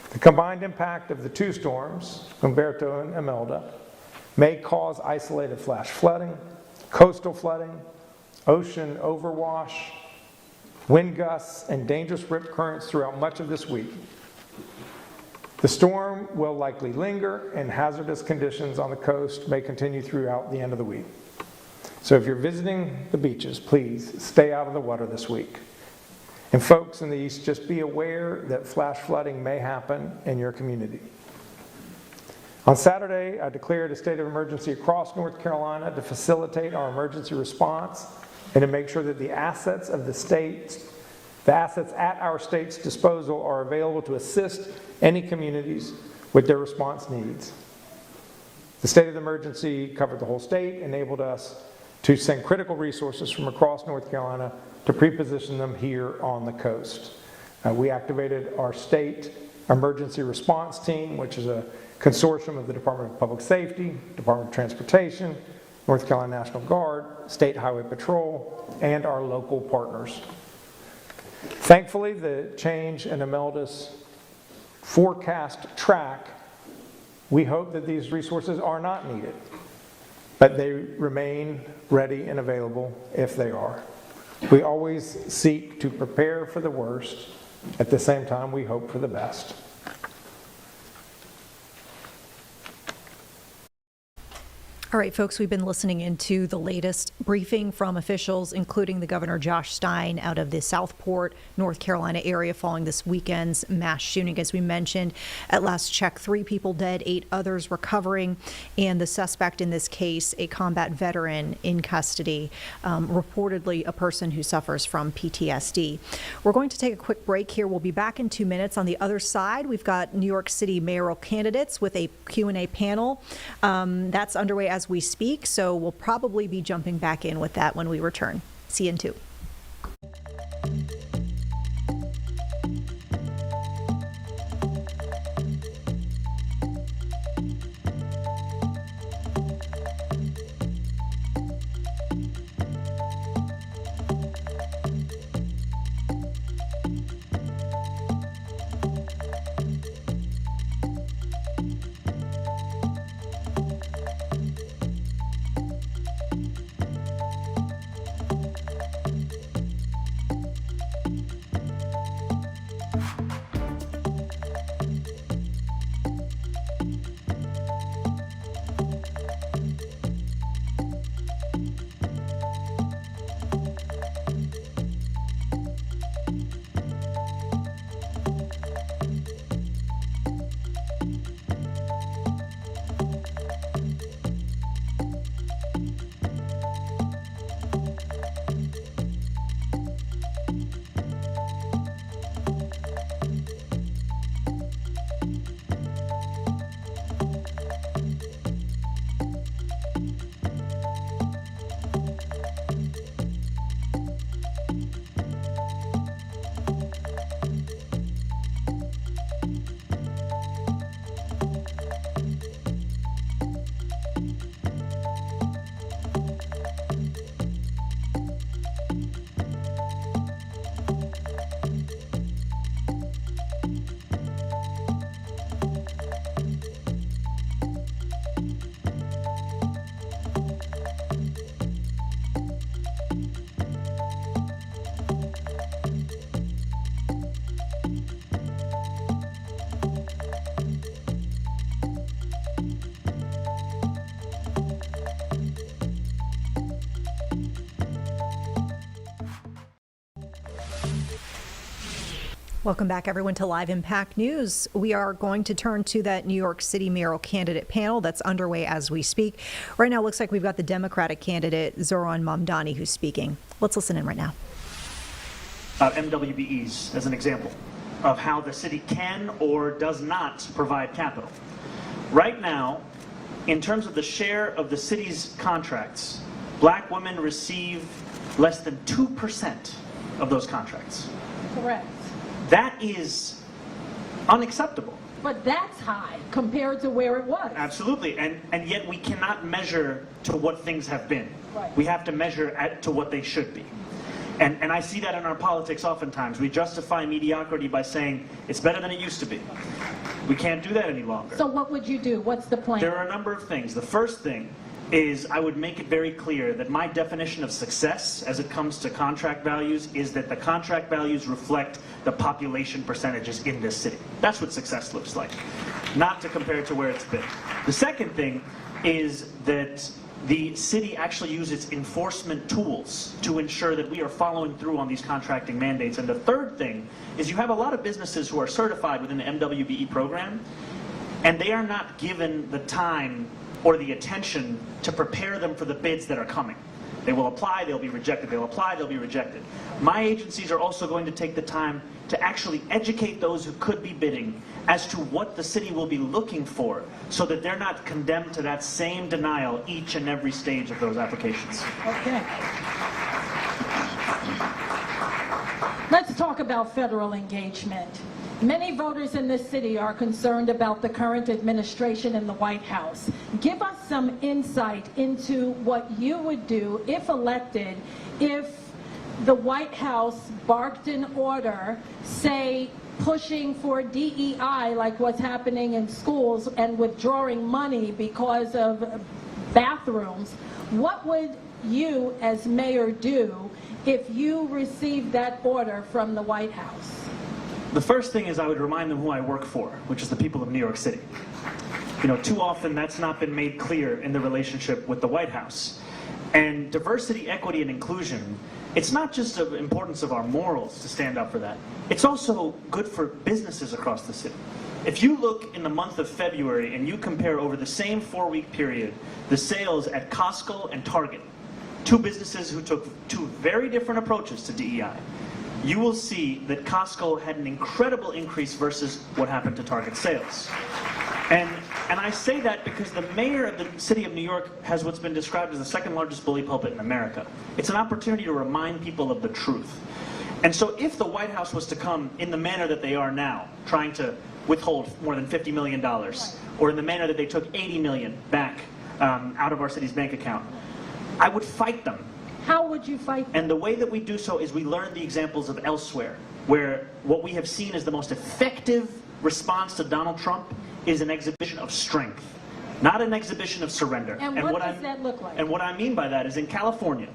The combined impact of the two storms, Humberto and Imelda, may cause isolated flash flooding, coastal flooding, ocean overwash, wind gusts, and dangerous rip currents throughout much of this week. The storm will likely linger, and hazardous conditions on the coast may continue throughout the end of the week. So if you're visiting the beaches, please stay out of the water this week. And folks in the east, just be aware that flash flooding may happen in your community. On Saturday, I declared a state of emergency across North Carolina to facilitate our emergency response and to make sure that the assets of the state, the assets at our state's disposal are available to assist any communities with their response needs. The state of emergency covered the whole state, enabled us to send critical resources from across North Carolina to pre-position them here on the coast. We activated our state emergency response team, which is a consortium of the Department of Public Safety, Department of Transportation, North Carolina National Guard, State Highway Patrol, and our local partners. Thankfully, the change in Imelda's forecast track, we hope that these resources are not needed, but they remain ready and available if they are. We always seek to prepare for the worst. At the same time, we hope for the best. All right, folks, we've been listening into the latest briefing from officials, including the Governor Josh Stein out of the Southport, North Carolina area following this weekend's mass shooting. As we mentioned, at last check, 3 people dead, 8 others recovering, and the suspect in this case, a combat veteran in custody, reportedly a person who suffers from PTSD. We're going to take a quick break here. We'll be back in 2 minutes. On the other side, we've got New York City mayoral candidates with a Q&A panel. That's underway as we speak, so we'll probably be jumping back in with that when we return. See you in 2. Welcome back, everyone, to Live Impact News. We are going to turn to that New York City mayoral candidate panel that's underway as we speak. Right now, it looks like we've got the Democratic candidate, Zoran Mamdani, who's speaking. Let's listen in right now. MWBEs as an example of how the city can or does not provide capital. Right now, in terms of the share of the city's contracts, black women receive less than 2% of those contracts. Correct. That is unacceptable. But that's high compared to where it was. Absolutely, and yet we cannot measure to what things have been. Right. We have to measure to what they should be. And I see that in our politics oftentimes. We justify mediocrity by saying it's better than it used to be. We can't do that any longer. So what would you do? What's the plan? There are a number of things. The first thing is I would make it very clear that my definition of success as it comes to contract values is that the contract values reflect the population percentages in this city. That's what success looks like, not to compare it to where it's been. The second thing is that the city actually uses enforcement tools to ensure that we are following through on these contracting mandates. And the third thing is you have a lot of businesses who are certified within the MWBE program, and they are not given the time or the attention to prepare them for the bids that are coming. They will apply, they'll be rejected. They'll apply, they'll be rejected. My agencies are also going to take the time to actually educate those who could be bidding as to what the city will be looking for so that they're not condemned to that same denial each and every stage of those applications. Okay. Let's talk about federal engagement. Many voters in this city are concerned about the current administration in the White House. Give us some insight into what you would do, if elected, if the White House barked an order, say, pushing for DEI, like what's happening in schools, and withdrawing money because of bathrooms. What would you, as mayor, do if you received that order from the White House? The first thing is I would remind them who I work for, which is the people of New York City. You know, too often that's not been made clear in the relationship with the White House. And diversity, equity, and inclusion, it's not just of importance of our morals to stand up for that. It's also good for businesses across the city. If you look in the month of February and you compare over the same 4-week period the sales at Costco and Target, two businesses who took two very different approaches to DEI, you will see that Costco had an incredible increase versus what happened to Target sales. And I say that because the mayor of the city of New York has what's been described as the second largest bully pulpit in America. It's an opportunity to remind people of the truth. And so if the White House was to come in the manner that they are now, trying to withhold more than $50 million, or in the manner that they took $80 million back out of our city's bank account, I would fight them. How would you fight them? And the way that we do so is we learn the examples of elsewhere, where what we have seen as the most effective response to Donald Trump is an exhibition of strength, not an exhibition of surrender. And what does that look like? And what I mean by that is in California,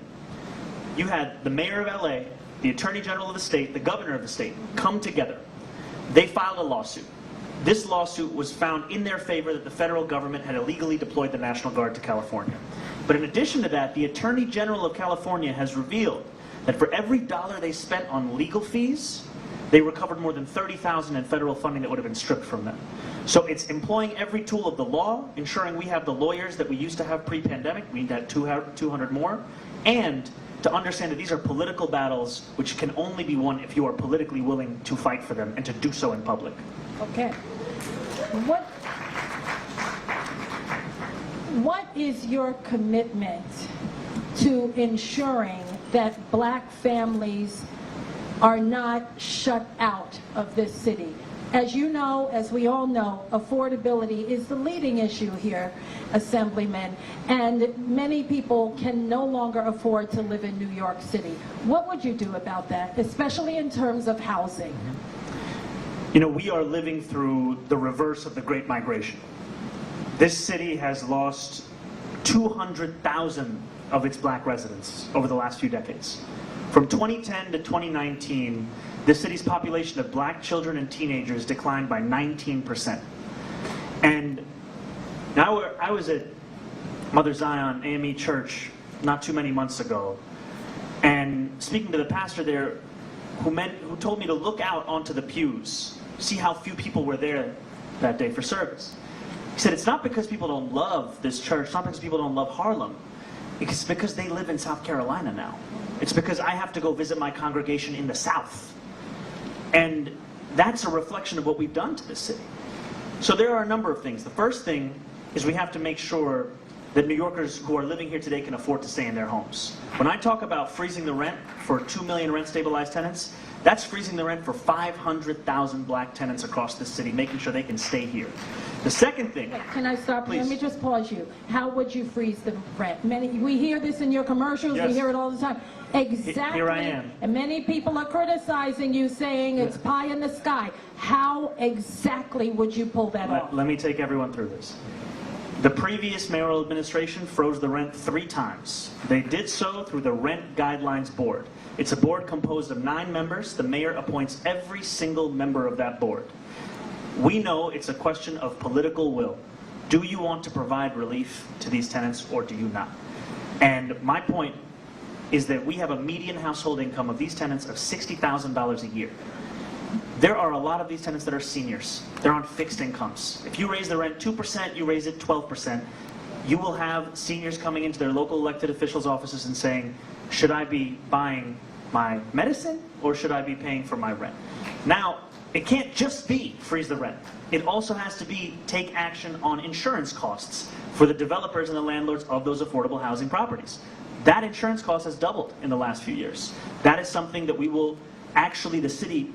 you had the mayor of LA, the attorney general of the state, the governor of the state come together. They filed a lawsuit. This lawsuit was found in their favor that the federal government had illegally deployed the National Guard to California. But in addition to that, the Attorney General of California has revealed that for every dollar they spent on legal fees, they recovered more than $30,000 in federal funding that would have been stripped from them. So it's employing every tool of the law, ensuring we have the lawyers that we used to have pre-pandemic, we need that 200 more, and to understand that these are political battles which can only be won if you are politically willing to fight for them and to do so in public. Okay. What is your commitment to ensuring that black families are not shut out of this city? As you know, as we all know, affordability is the leading issue here, Assemblyman, and many people can no longer afford to live in New York City. What would you do about that, especially in terms of housing? You know, we are living through the reverse of the Great Migration. This city has lost 200,000 of its black residents over the last few decades. From 2010 to 2019, the city's population of black children and teenagers declined by 19%. And now I was at Mother Zion AME Church not too many months ago, and speaking to the pastor there, who told me to look out onto the pews, see how few people were there that day for service. He said, it's not because people don't love this church, it's not because people don't love Harlem. It's because they live in South Carolina now. It's because I have to go visit my congregation in the South. And that's a reflection of what we've done to this city. So there are a number of things. The first thing is we have to make sure that New Yorkers who are living here today can afford to stay in their homes. When I talk about freezing the rent for 2 million rent-stabilized tenants, that's freezing the rent for 500,000 black tenants across the city, making sure they can stay here. The second thing... Can I stop? Please. Let me just pause you. How would you freeze the rent? We hear this in your commercials. Yes. We hear it all the time. Exactly. Here I am. And many people are criticizing you, saying it's pie in the sky. How exactly would you pull that off? Let me take everyone through this. The previous mayoral administration froze the rent 3 times. They did so through the Rent Guidelines Board. It's a board composed of 9 members. The mayor appoints every single member of that board. We know it's a question of political will. Do you want to provide relief to these tenants or do you not? And my point is that we have a median household income of these tenants of $60,000 a year. There are a lot of these tenants that are seniors. They're on fixed incomes. If you raise the rent 2%, you raise it 12%, you will have seniors coming into their local elected officials' offices and saying, should I be buying my medicine or should I be paying for my rent? Now, it can't just be freeze the rent. It also has to be take action on insurance costs for the developers and the landlords of those affordable housing properties. That insurance cost has doubled in the last few years. That is something that we will actually, the city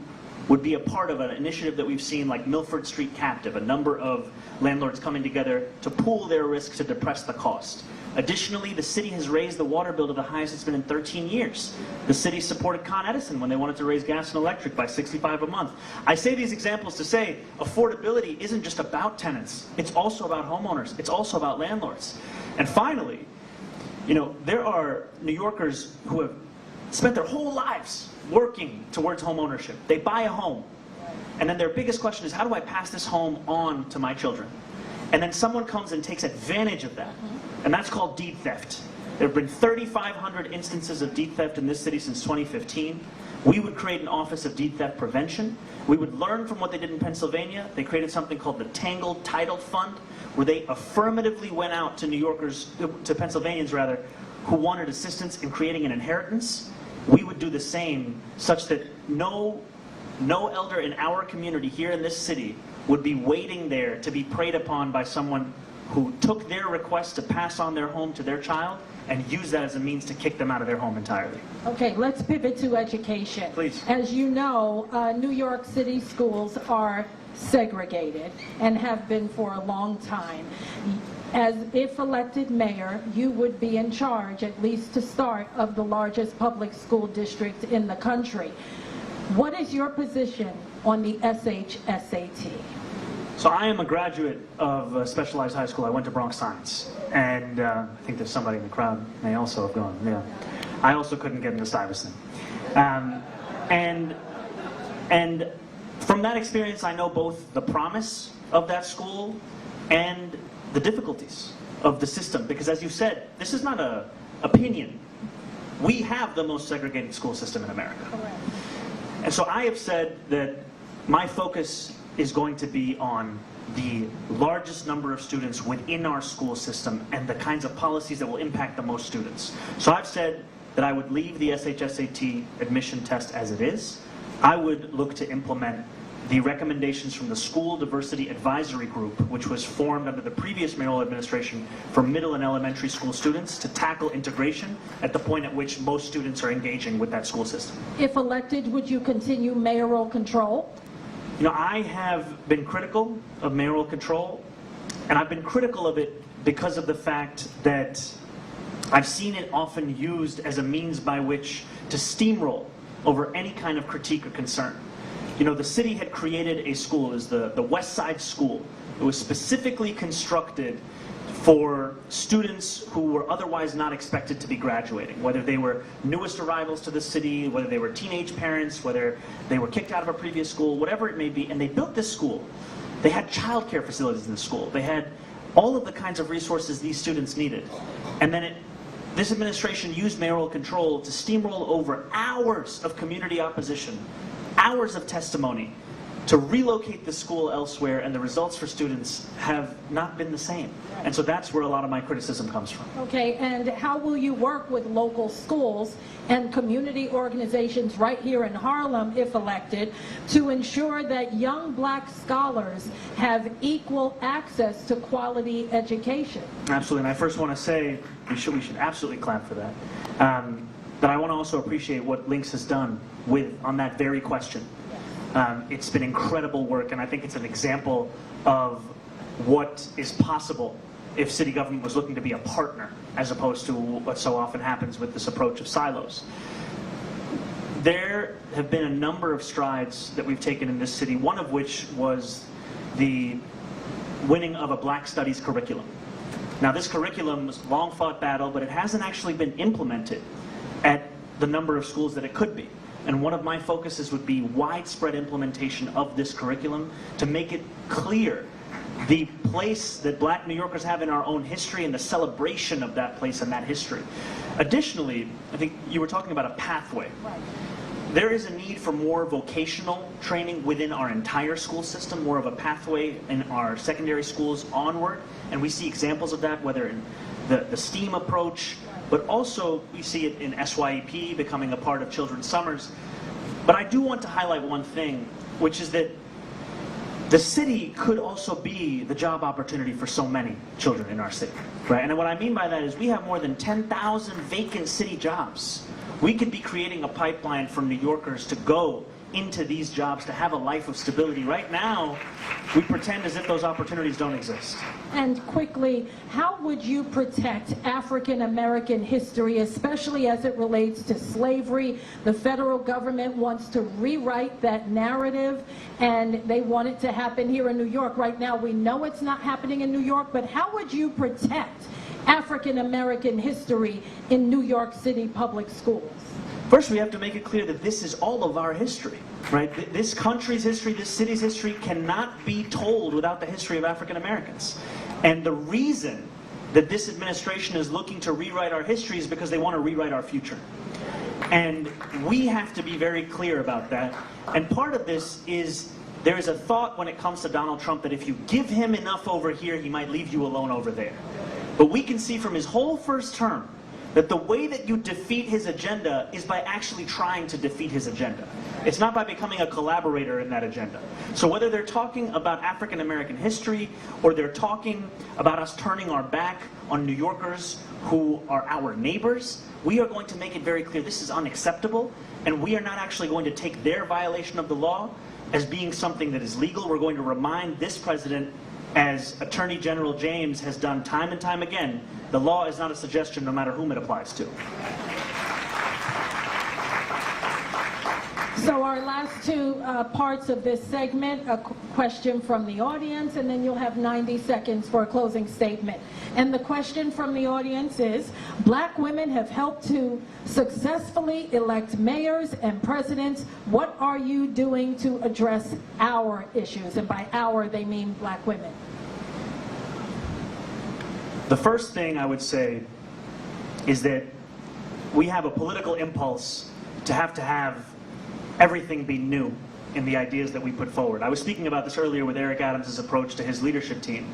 would be a part of an initiative that we've seen like Milford Street Captive, a number of landlords coming together to pool their risk to depress the cost. Additionally, the city has raised the water bill to the highest it's been in 13 years. The city supported Con Edison when they wanted to raise gas and electric by $65 a month. I say these examples to say affordability isn't just about tenants. It's also about homeowners. It's also about landlords. And finally, you know, there are New Yorkers who have spent their whole lives working towards home ownership. They buy a home, and then their biggest question is, how do I pass this home on to my children? And then someone comes and takes advantage of that, and that's called deed theft. There have been 3,500 instances of deed theft in this city since 2015. We would create an Office of Deed Theft Prevention. We would learn from what they did in Pennsylvania. They created something called the Tangled Title Fund, where they affirmatively went out to New Yorkers, to Pennsylvanians rather, who wanted assistance in creating an inheritance. We would do the same, such that no elder in our community here in this city would be waiting there to be preyed upon by someone who took their request to pass on their home to their child and use that as a means to kick them out of their home entirely. Okay, let's pivot to education. Please. As you know, New York City schools are segregated and have been for a long time. As if elected mayor, you would be in charge, at least to start, of the largest public school district in the country. What is your position on the SHSAT? So I am a graduate of a specialized high school. I went to Bronx Science. And I think there's somebody in the crowd may also have gone, yeah. I also couldn't get into Stuyvesant. And from that experience, I know both the promise of that school and the difficulties of the system. Because as you said, this is not an opinion. We have the most segregated school system in America. Correct. And so I have said that my focus is going to be on the largest number of students within our school system and the kinds of policies that will impact the most students. So I've said that I would leave the SHSAT admission test as it is. I would look to implement the recommendations from the School Diversity Advisory Group, which was formed under the previous mayoral administration for middle and elementary school students to tackle integration at the point at which most students are engaging with that school system. If elected, would you continue mayoral control? You know, I have been critical of mayoral control, and I've been critical of it because of the fact that I've seen it often used as a means by which to steamroll over any kind of critique or concern. You know, the city had created a school, it was the West Side School. It was specifically constructed for students who were otherwise not expected to be graduating, whether they were newest arrivals to the city, whether they were teenage parents, whether they were kicked out of a previous school, whatever it may be. And they built this school. They had childcare facilities in the school. They had all of the kinds of resources these students needed. And then this administration used mayoral control to steamroll over hours of community opposition, hours of testimony, to relocate the school elsewhere, and the results for students have not been the same. And so that's where a lot of my criticism comes from. Okay, and how will you work with local schools and community organizations right here in Harlem, if elected, to ensure that young black scholars have equal access to quality education? Absolutely, and I first want to say we should absolutely clap for that. But I want to also appreciate what Lynx has done on that very question. It's been incredible work, and I think it's an example of what is possible if city government was looking to be a partner, as opposed to what so often happens with this approach of silos. There have been a number of strides that we've taken in this city, one of which was the winning of a Black Studies curriculum. Now, this curriculum was a long-fought battle, but it hasn't actually been implemented at the number of schools that it could be. And one of my focuses would be widespread implementation of this curriculum to make it clear the place that black New Yorkers have in our own history and the celebration of that place and that history. Additionally, I think you were talking about a pathway. Right. There is a need for more vocational training within our entire school system, more of a pathway in our secondary schools onward. And we see examples of that, whether in the STEAM approach, but also we see it in SYEP becoming a part of children's summers. But I do want to highlight one thing, which is that the city could also be the job opportunity for so many children in our city, right? And what I mean by that is we have more than 10,000 vacant city jobs. We could be creating a pipeline for New Yorkers to go into these jobs, to have a life of stability. Right now, we pretend as if those opportunities don't exist. And quickly, how would you protect African American history, especially as it relates to slavery? The federal government wants to rewrite that narrative, and they want it to happen here in New York. Right now, we know it's not happening in New York, but how would you protect African American history in New York City public schools? First, we have to make it clear that this is all of our history, right? This country's history, this city's history cannot be told without the history of African Americans. And the reason that this administration is looking to rewrite our history is because they want to rewrite our future. And we have to be very clear about that. And part of this is there is a thought when it comes to Donald Trump that if you give him enough over here, he might leave you alone over there. But we can see from his whole first term that the way that you defeat his agenda is by actually trying to defeat his agenda. It's not by becoming a collaborator in that agenda. So whether they're talking about African American history or they're talking about us turning our back on New Yorkers who are our neighbors, we are going to make it very clear this is unacceptable, and we are not actually going to take their violation of the law as being something that is legal. We're going to remind this president, as Attorney General James has done time and time again, the law is not a suggestion no matter whom it applies to. So our last two parts of this segment, a question from the audience, and then you'll have 90 seconds for a closing statement. And the question from the audience is, black women have helped to successfully elect mayors and presidents. What are you doing to address our issues? And by our, they mean black women. The first thing I would say is that we have a political impulse to have everything be new in the ideas that we put forward. I was speaking about this earlier with Eric Adams' approach to his leadership team.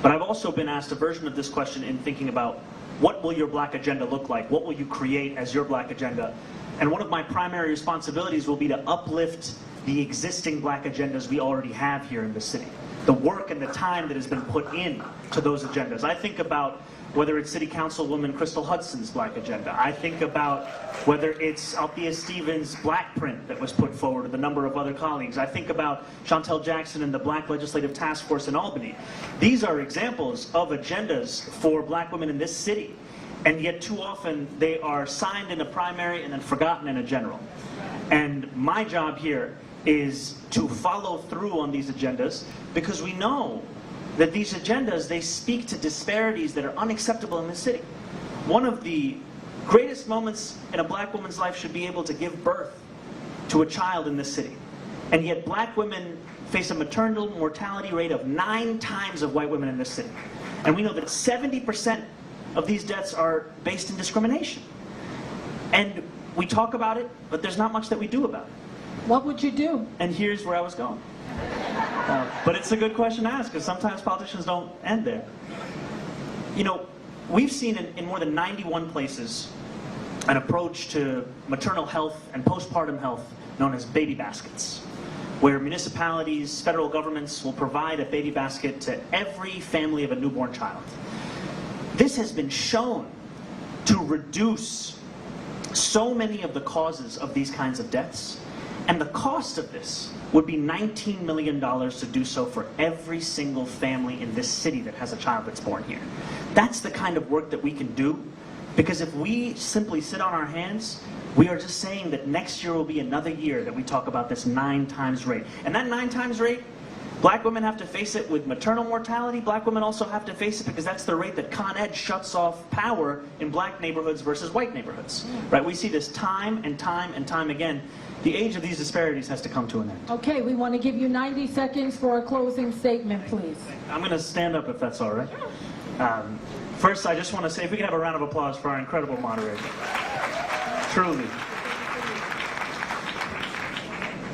But I've also been asked a version of this question in thinking about what will your black agenda look like? What will you create as your black agenda? And one of my primary responsibilities will be to uplift the existing black agendas we already have here in the city. The work and the time that has been put in to those agendas. I think about whether it's City Councilwoman Crystal Hudson's black agenda. I think about whether it's Althea Stevens' black print that was put forward with a number of other colleagues. I think about Chantel Jackson and the Black Legislative Task Force in Albany. These are examples of agendas for black women in this city, and yet too often they are signed in a primary and then forgotten in a general. And my job here is to follow through on these agendas, because we know that these agendas, they speak to disparities that are unacceptable in this city. One of the greatest moments in a black woman's life should be able to give birth to a child in this city. And yet black women face a maternal mortality rate of 9 times of white women in this city. And we know that 70% of these deaths are based in discrimination. And we talk about it, but there's not much that we do about it. What would you do? And here's where I was going. But it's a good question to ask, because sometimes politicians don't end there. You know, we've seen in more than 91 places an approach to maternal health and postpartum health known as baby baskets, where municipalities, federal governments will provide a baby basket to every family of a newborn child. This has been shown to reduce so many of the causes of these kinds of deaths, and the cost of this would be $19 million to do so for every single family in this city that has a child that's born here. That's the kind of work that we can do, because if we simply sit on our hands, we are just saying that next year will be another year that we talk about this 9 times rate. And that 9 times rate, black women have to face it with maternal mortality. Black women also have to face it because that's the rate that Con Ed shuts off power in black neighborhoods versus white neighborhoods. Right? We see this time and time and time again. The age of these disparities has to come to an end. Okay, we want to give you 90 seconds for a closing statement, please. I'm going to stand up if that's all right. First, I just want to say, if we could have a round of applause for our incredible moderator. Truly.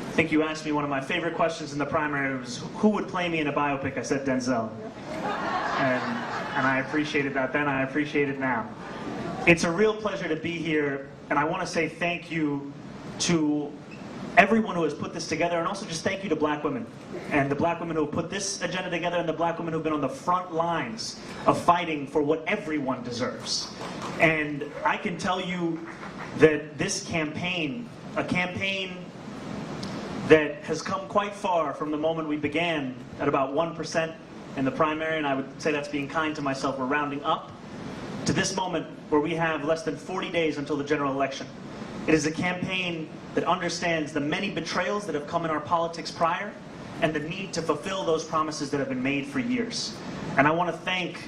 I think you asked me one of my favorite questions in the primary was, who would play me in a biopic? I said Denzel. And I appreciated that then, I appreciate it now. It's a real pleasure to be here, and I want to say thank you to everyone who has put this together, and also just thank you to black women, and the black women who have put this agenda together, and the black women who have been on the front lines of fighting for what everyone deserves. And I can tell you that this campaign, a campaign that has come quite far from the moment we began at about 1% in the primary, and I would say that's being kind to myself, we're rounding up, to this moment where we have less than 40 days until the general election. It is a campaign that understands the many betrayals that have come in our politics prior and the need to fulfill those promises that have been made for years. And I want to thank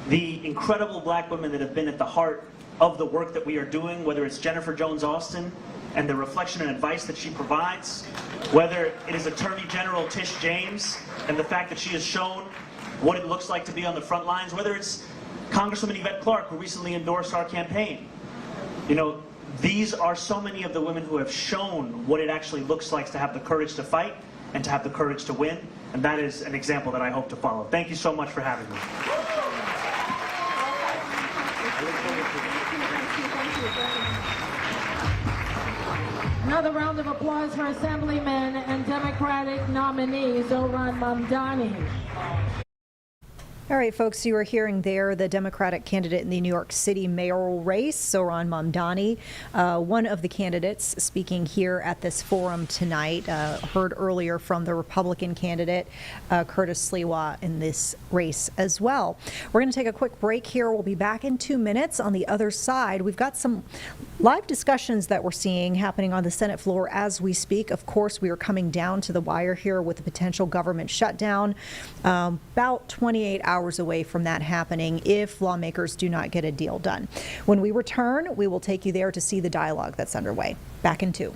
the incredible black women that have been at the heart of the work that we are doing, whether it's Jennifer Jones Austin and the reflection and advice that she provides, whether it is Attorney General Tish James and the fact that she has shown what it looks like to be on the front lines, whether it's Congresswoman Yvette Clarke, who recently endorsed our campaign. You know, these are so many of the women who have shown what it actually looks like to have the courage to fight and to have the courage to win, and that is an example that I hope to follow. Thank you so much for having me. Another round of applause for Assemblyman and Democratic nominee Zohran Mamdani. All right, folks, you are hearing there the Democratic candidate in the New York City mayoral race, Zohran Mamdani, one of the candidates speaking here at this forum tonight. Heard earlier from the Republican candidate, Curtis Sliwa, in this race as well. We're going to take a quick break here. We'll be back in 2 minutes. On the other side, we've got some live discussions that we're seeing happening on the Senate floor as we speak. Of course, we are coming down to the wire here with the potential government shutdown. About 28 hours away from that happening if lawmakers do not get a deal done. When we return, we will take you there to see the dialogue that's underway. Back in 2.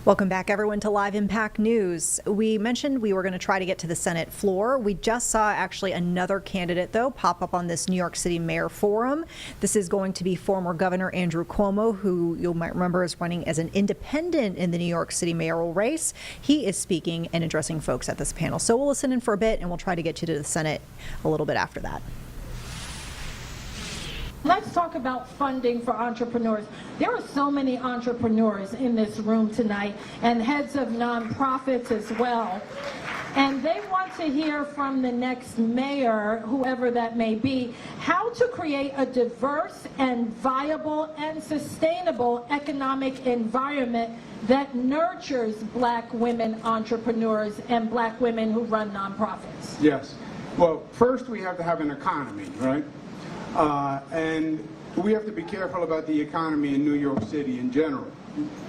Welcome back, everyone, to Live Impact News. We mentioned we were going to try to get to the Senate floor. We just saw actually another candidate, though, pop up on this New York City Mayor Forum. This is going to be former Governor Andrew Cuomo, who you might remember is running as an independent in the New York City mayoral race. He is speaking and addressing folks at this panel. So we'll listen in for a bit, and we'll try to get you to the Senate a little bit after that. Let's talk about funding for entrepreneurs. There are so many entrepreneurs in this room tonight and heads of nonprofits as well. And they want to hear from the next mayor, whoever that may be, how to create a diverse and viable and sustainable economic environment that nurtures black women entrepreneurs and black women who run nonprofits. Yes. Well, first we have to have an economy, right? And we have to be careful about the economy in New York City in general.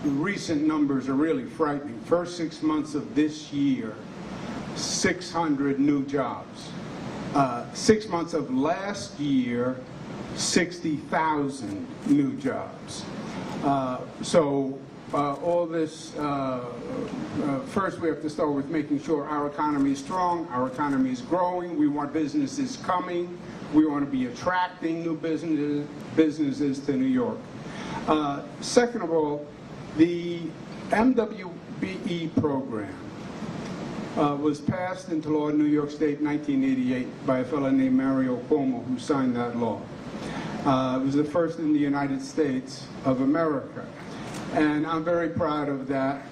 Recent numbers are really frightening. First 6 months of this year, 600 new jobs. 6 months of last year, 60,000 new jobs. All this, first we have to start with making sure our economy is strong, our economy is growing, we want businesses coming, we want to be attracting new businesses to New York. Second of all, the MWBE program was passed into law in New York State in 1988 by a fellow named Mario Cuomo, who signed that law. It was the first in the United States of America. And I'm very proud of that.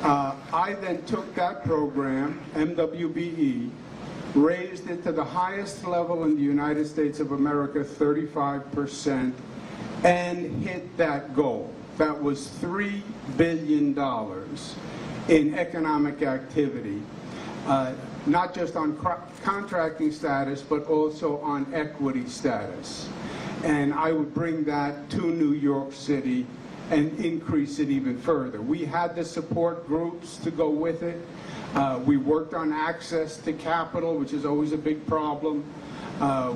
I then took that program, MWBE, raised it to the highest level in the United States of America, 35%, and hit that goal. That was $3 billion in economic activity, not just on contracting status, but also on equity status. And I would bring that to New York City and increase it even further. We had the support groups to go with it. We worked on access to capital, which is always a big problem.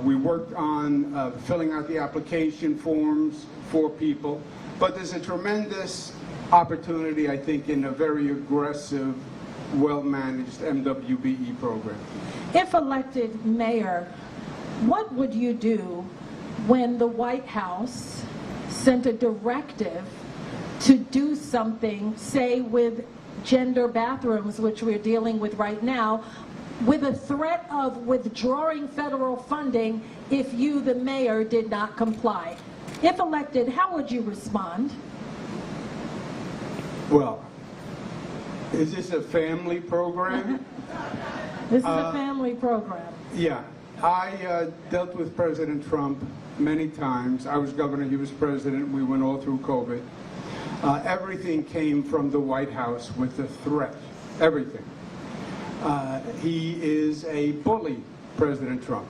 We worked on filling out the application forms for people. But there's a tremendous opportunity, I think, in a very aggressive, well-managed MWBE program. If elected mayor, what would you do when the White House sent a directive to do something, say with gender bathrooms, which we're dealing with right now, with a threat of withdrawing federal funding if you, the mayor, did not comply? If elected, how would you respond? Well, is this a family program? This is a family program. Yeah. I dealt with President Trump many times. I was governor, he was president. We went all through COVID. Everything came from the White House with a threat. Everything. He is a bully, President Trump.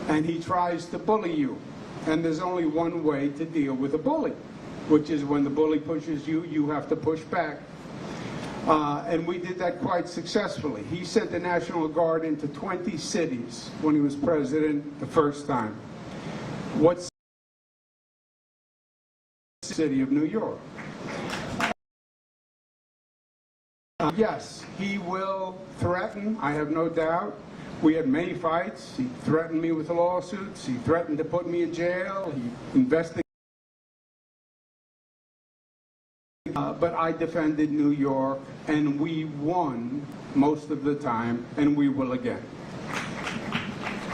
And he tries to bully you. And there's only one way to deal with a bully, which is when the bully pushes you, you have to push back. And we did that quite successfully. He sent the National Guard into 20 cities when he was president the first time. What's the city of New York? Yes, he will threaten, I have no doubt. We had many fights. He threatened me with lawsuits. He threatened to put me in jail. He investigated. But I defended New York, and we won most of the time, and we will again.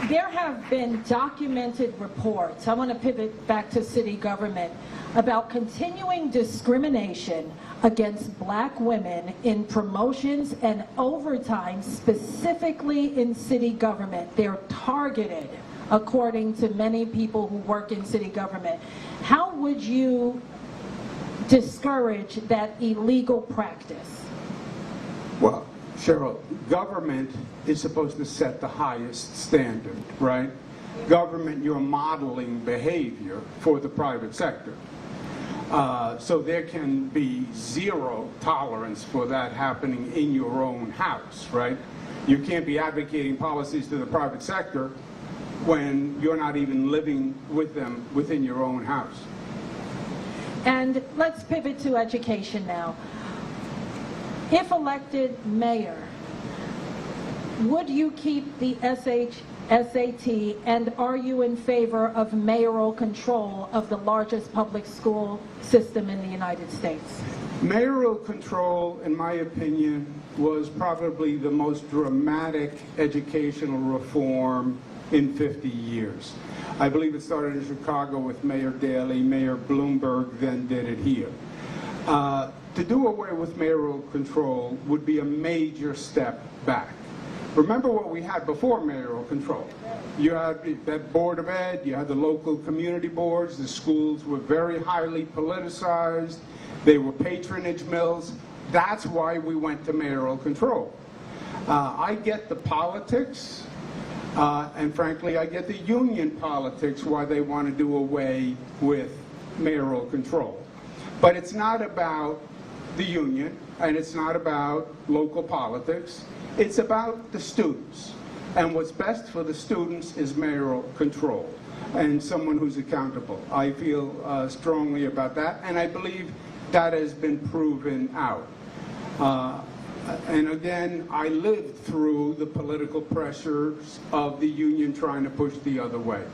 There have been documented reports, I want to pivot back to city government, about continuing discrimination against black women in promotions and overtime, specifically in city government. They're targeted, according to many people who work in city government. How would you discourage that illegal practice? Well, Cheryl, government is supposed to set the highest standard, right? Government, you're modeling behavior for the private sector. So there can be zero tolerance for that happening in your own house, right? You can't be advocating policies to the private sector when you're not even living with them within your own house. And let's pivot to education now. If elected mayor, would you keep the SAT, and are you in favor of mayoral control of the largest public school system in the United States? Mayoral control, in my opinion, was probably the most dramatic educational reform in 50 years. I believe it started in Chicago with Mayor Daley. Mayor Bloomberg then did it here. To do away with mayoral control would be a major step back. Remember what we had before mayoral control. You had that Board of Ed, you had the local community boards, the schools were very highly politicized, they were patronage mills. That's why we went to mayoral control. I get the politics, and frankly, I get the union politics why they want to do away with mayoral control. But it's not about the union, and it's not about local politics. It's about the students. And what's best for the students is mayoral control and someone who's accountable. I feel strongly about that, and I believe that has been proven out. And again, I lived through the political pressures of the union trying to push the other way.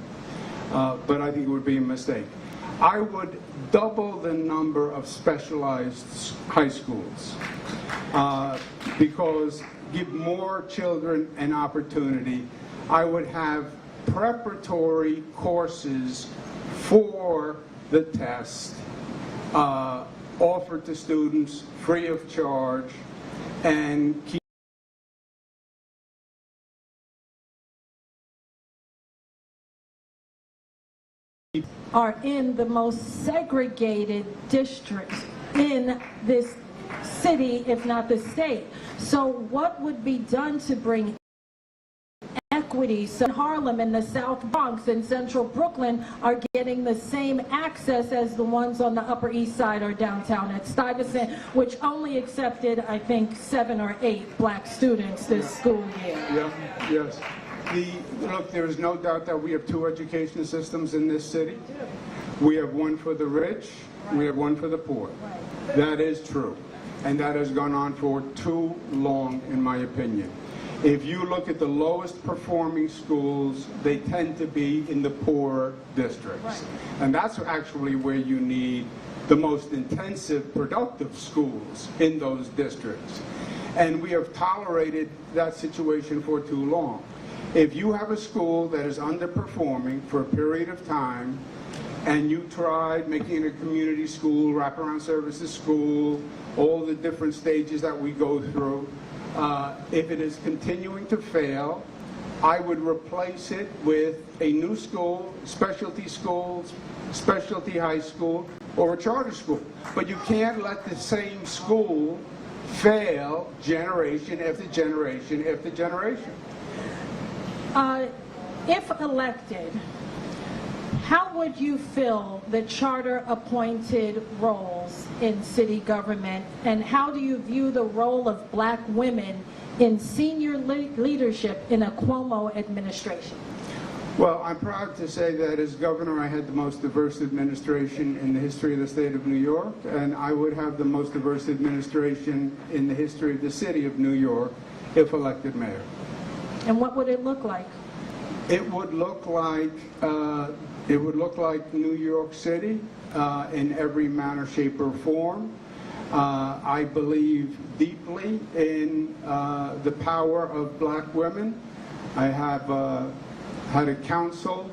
But I think it would be a mistake. I would double the number of specialized high schools because give more children an opportunity. I would have preparatory courses for the test offered to students free of charge and keep are in the most segregated districts in this city, if not the state. So what would be done to bring equity so Harlem and the South Bronx and Central Brooklyn are getting the same access as the ones on the Upper East Side or downtown at Stuyvesant, which only accepted, I think, 7 or 8 black students this school year? Yeah, yes. Look, there is no doubt that we have 2 education systems in this city. We have one for the rich, we have one for the poor. That is true. And that has gone on for too long, in my opinion. If you look at the lowest performing schools, they tend to be in the poorer districts. Right. And that's actually where you need the most intensive, productive schools in those districts. And we have tolerated that situation for too long. If you have a school that is underperforming for a period of time, and you tried making it a community school, wraparound services school, all the different stages that we go through, if it is continuing to fail, I would replace it with a new school, specialty schools, specialty high school, or a charter school. But you can't let the same school fail generation after generation after generation. If elected, how would you fill the charter-appointed roles in city government, and how do you view the role of black women in senior leadership in a Cuomo administration? Well, I'm proud to say that as governor, I had the most diverse administration in the history of the state of New York, and I would have the most diverse administration in the history of the city of New York if elected mayor. And what would it look like? It would look like New York City in every manner, shape, or form. I believe deeply in the power of black women. I have had a counsel,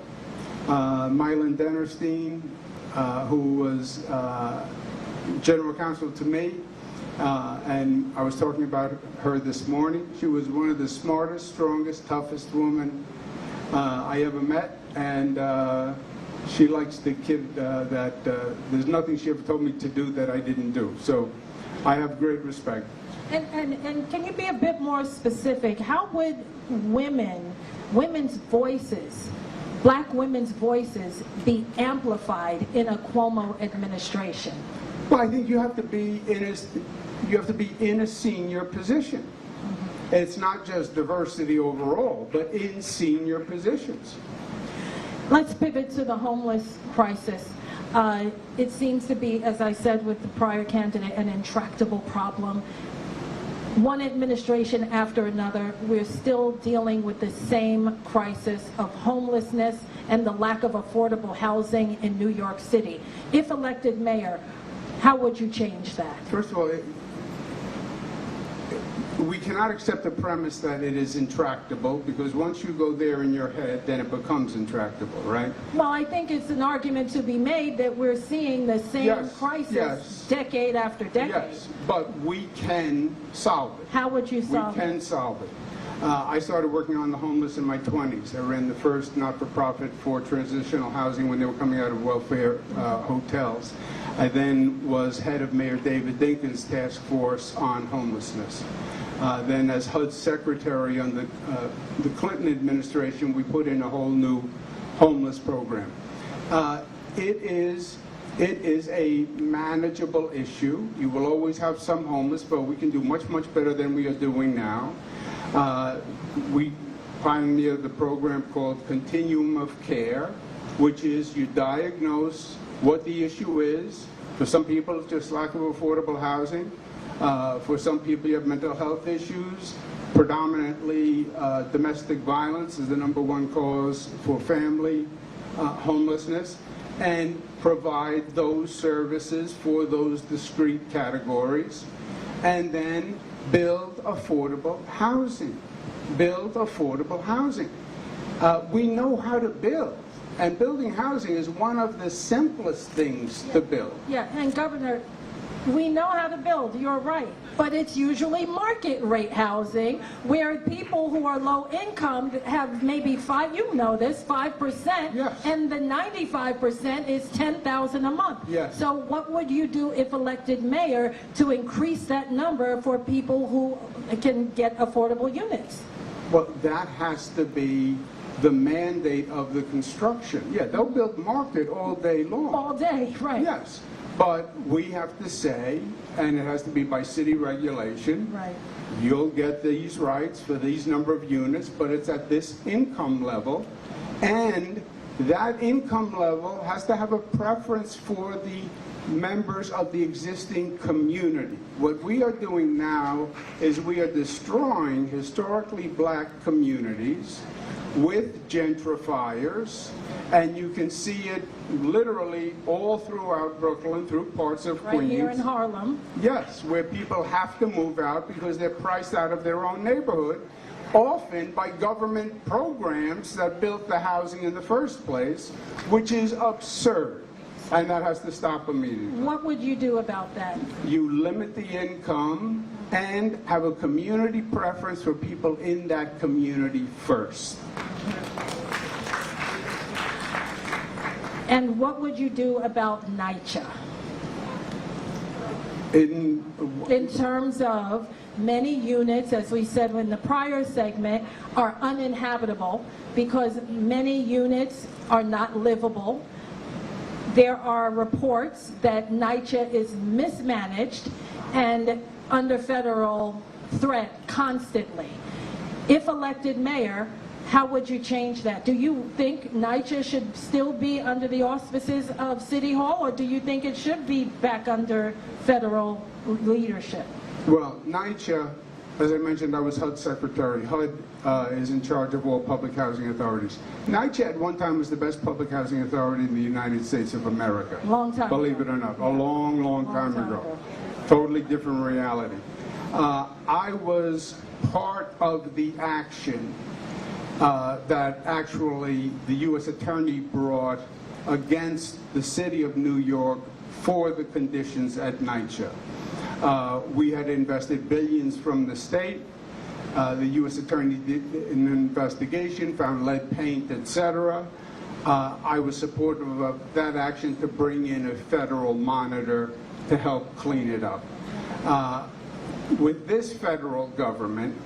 Mylan Dennerstein, who was general counsel to me, and I was talking about her this morning. She was one of the smartest, strongest, toughest women I ever met, and she likes the kid that there's nothing she ever told me to do that I didn't do. So I have great respect. And can you be a bit more specific? How would women's voices, black women's voices, be amplified in a Cuomo administration? Well, I think you have to be in a senior position. Mm-hmm. It's not just diversity overall, but in senior positions. Let's pivot to the homeless crisis. It seems to be, as I said with the prior candidate, an intractable problem. one administration after another, we're still dealing with the same crisis of homelessness and the lack of affordable housing in New York City. If elected mayor, how would you change that? First of all, we cannot accept the premise that it is intractable, because once you go there in your head, then it becomes intractable, right? Well, I think it's an argument to be made that we're seeing the same crisis decade after decade. Yes, but we can solve it. How would you solve it? We can solve it. I started working on the homeless in my 20s. I ran the first not-for-profit for transitional housing when they were coming out of welfare hotels. I then was head of Mayor David Dinkins' task force on homelessness. Then as HUD secretary under the Clinton administration, we put in a whole new homeless program. It is a manageable issue. You will always have some homeless, but we can do much, much better than we are doing now. We pioneered the program called Continuum of Care, which is you diagnose what the issue is. For some people, it's just lack of affordable housing. For some people, you have mental health issues. Predominantly, domestic violence is the #1 cause for family homelessness, and provide those services for those discrete categories, and then build affordable housing. Build affordable housing. We know how to build, and building housing is one of the simplest things to build. Yeah, and Governor, we know how to build, you're right, but it's usually market rate housing where people who are low income have maybe 5%, and the 95% is $10,000 a month. Yes. So what would you do if elected mayor to increase that number for people who can get affordable units? Well, that has to be the mandate of the construction. Yeah, they'll build market all day long. All day, right. Yes. But we have to say, and it has to be by city regulation, right, you'll get these rights for these number of units, but it's at this income level, and that income level has to have a preference for the members of the existing community. What we are doing now is we are destroying historically black communities with gentrifiers, and you can see it literally all throughout Brooklyn, through parts of Queens. Right here in Harlem. Yes, where people have to move out because they're priced out of their own neighborhood, often by government programs that built the housing in the first place, which is absurd. And that has to stop immediately. What would you do about that? You limit the income and have a community preference for people in that community first. And what would you do about NYCHA? In terms of many units, as we said in the prior segment, are uninhabitable because many units are not livable. There are reports that NYCHA is mismanaged and under federal threat constantly. If elected mayor, how would you change that? Do you think NYCHA should still be under the auspices of City Hall, or do you think it should be back under federal leadership? Well, NYCHA, as I mentioned, I was HUD secretary. HUD is in charge of all public housing authorities. NYCHA at one time was the best public housing authority in the United States of America. Long time Believe ago. it or not, a long, long time ago. Totally different reality. I was part of the action that actually the U.S. Attorney brought against the city of New York for the conditions at NYCHA. We had invested billions from the state. The U.S. Attorney did an investigation, found lead paint, etc. I was supportive of that action to bring in a federal monitor to help clean it up. With this federal government,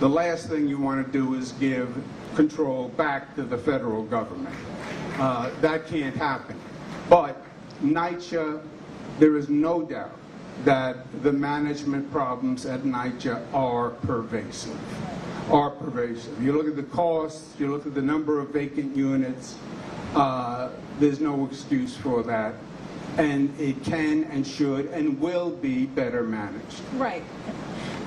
the last thing you want to do is give control back to the federal government. That can't happen. But NYCHA, there is no doubt that the management problems at NYCHA are pervasive. You look at the costs, you look at the number of vacant units, there's no excuse for that. And it can and should and will be better managed. Right.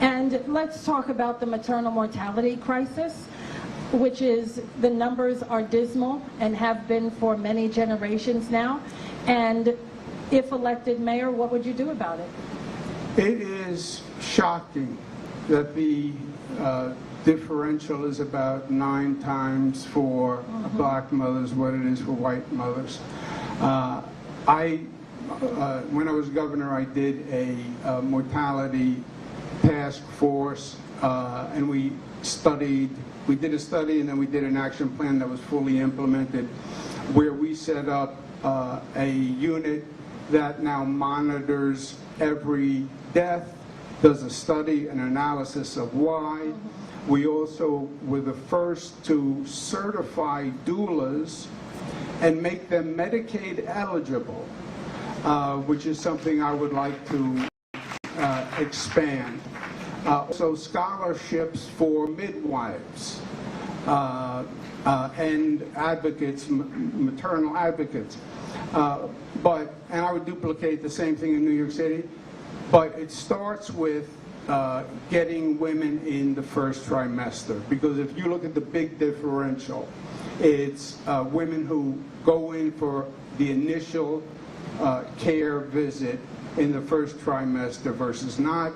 And let's talk about the maternal mortality crisis, which is, the numbers are dismal and have been for many generations now. And if elected mayor, what would you do about it? It is shocking that the differential is about 9 times for black mothers what it is for white mothers. When I was governor, I did a mortality task force, and we did a study, and then we did an action plan that was fully implemented, where we set up a unit that now monitors every death, does a study, an analysis of why. We also were the first to certify doulas and make them Medicaid eligible, which is something I would like to expand. So scholarships for midwives and advocates, maternal advocates. And I would duplicate the same thing in New York City, but it starts with getting women in the first trimester, because if you look at the big differential, it's women who go in for the initial care visit in the first trimester versus not,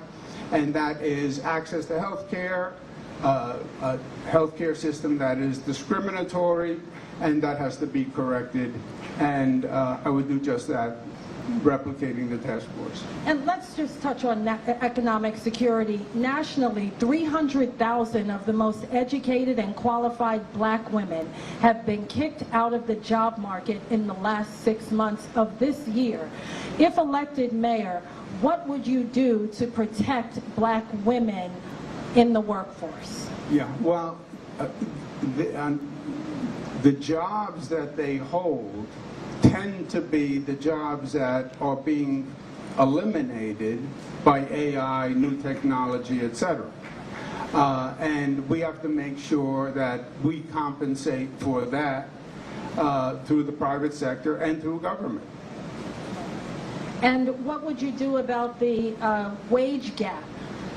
and that is access to health care, a healthcare system that is discriminatory, and that has to be corrected. And I would do just that, replicating the task force. And let's just touch on economic security. Nationally, 300,000 of the most educated and qualified black women have been kicked out of the job market in the last 6 months of this year. If elected mayor, what would you do to protect black women in the workforce? Yeah, well, the jobs that they hold tend to be the jobs that are being eliminated by AI, new technology, etc. And we have to make sure that we compensate for that through the private sector and through government. And what would you do about the wage gap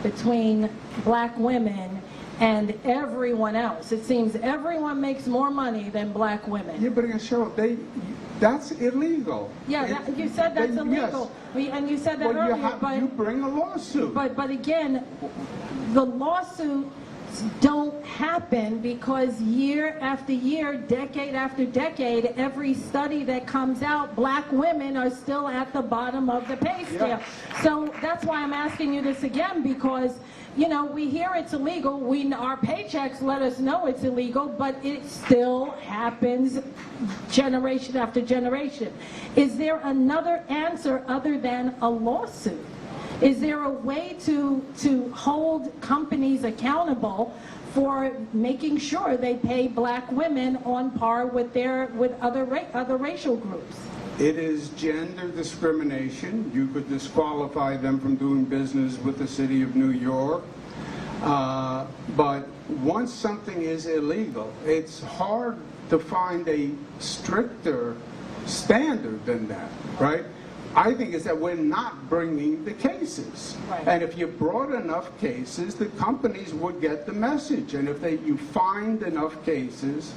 between black women and everyone else? It seems everyone makes more money than black women. Yeah, but Cheryl, that's illegal. Yeah, you said that's illegal. Yes. And you said that earlier. You bring a lawsuit. But again, the lawsuits don't happen because year after year, decade after decade, every study that comes out, black women are still at the bottom of the pay scale. Yeah. So that's why I'm asking you this again, because you know, we hear it's illegal. Our paychecks let us know it's illegal, but it still happens generation after generation. Is there another answer other than a lawsuit? Is there a way to hold companies accountable for making sure they pay black women on par with other racial groups? It is gender discrimination. You could disqualify them from doing business with the city of New York. But once something is illegal, it's hard to find a stricter standard than that, right? I think it's that we're not bringing the cases. Right. And if you brought enough cases, the companies would get the message. And if you find enough cases,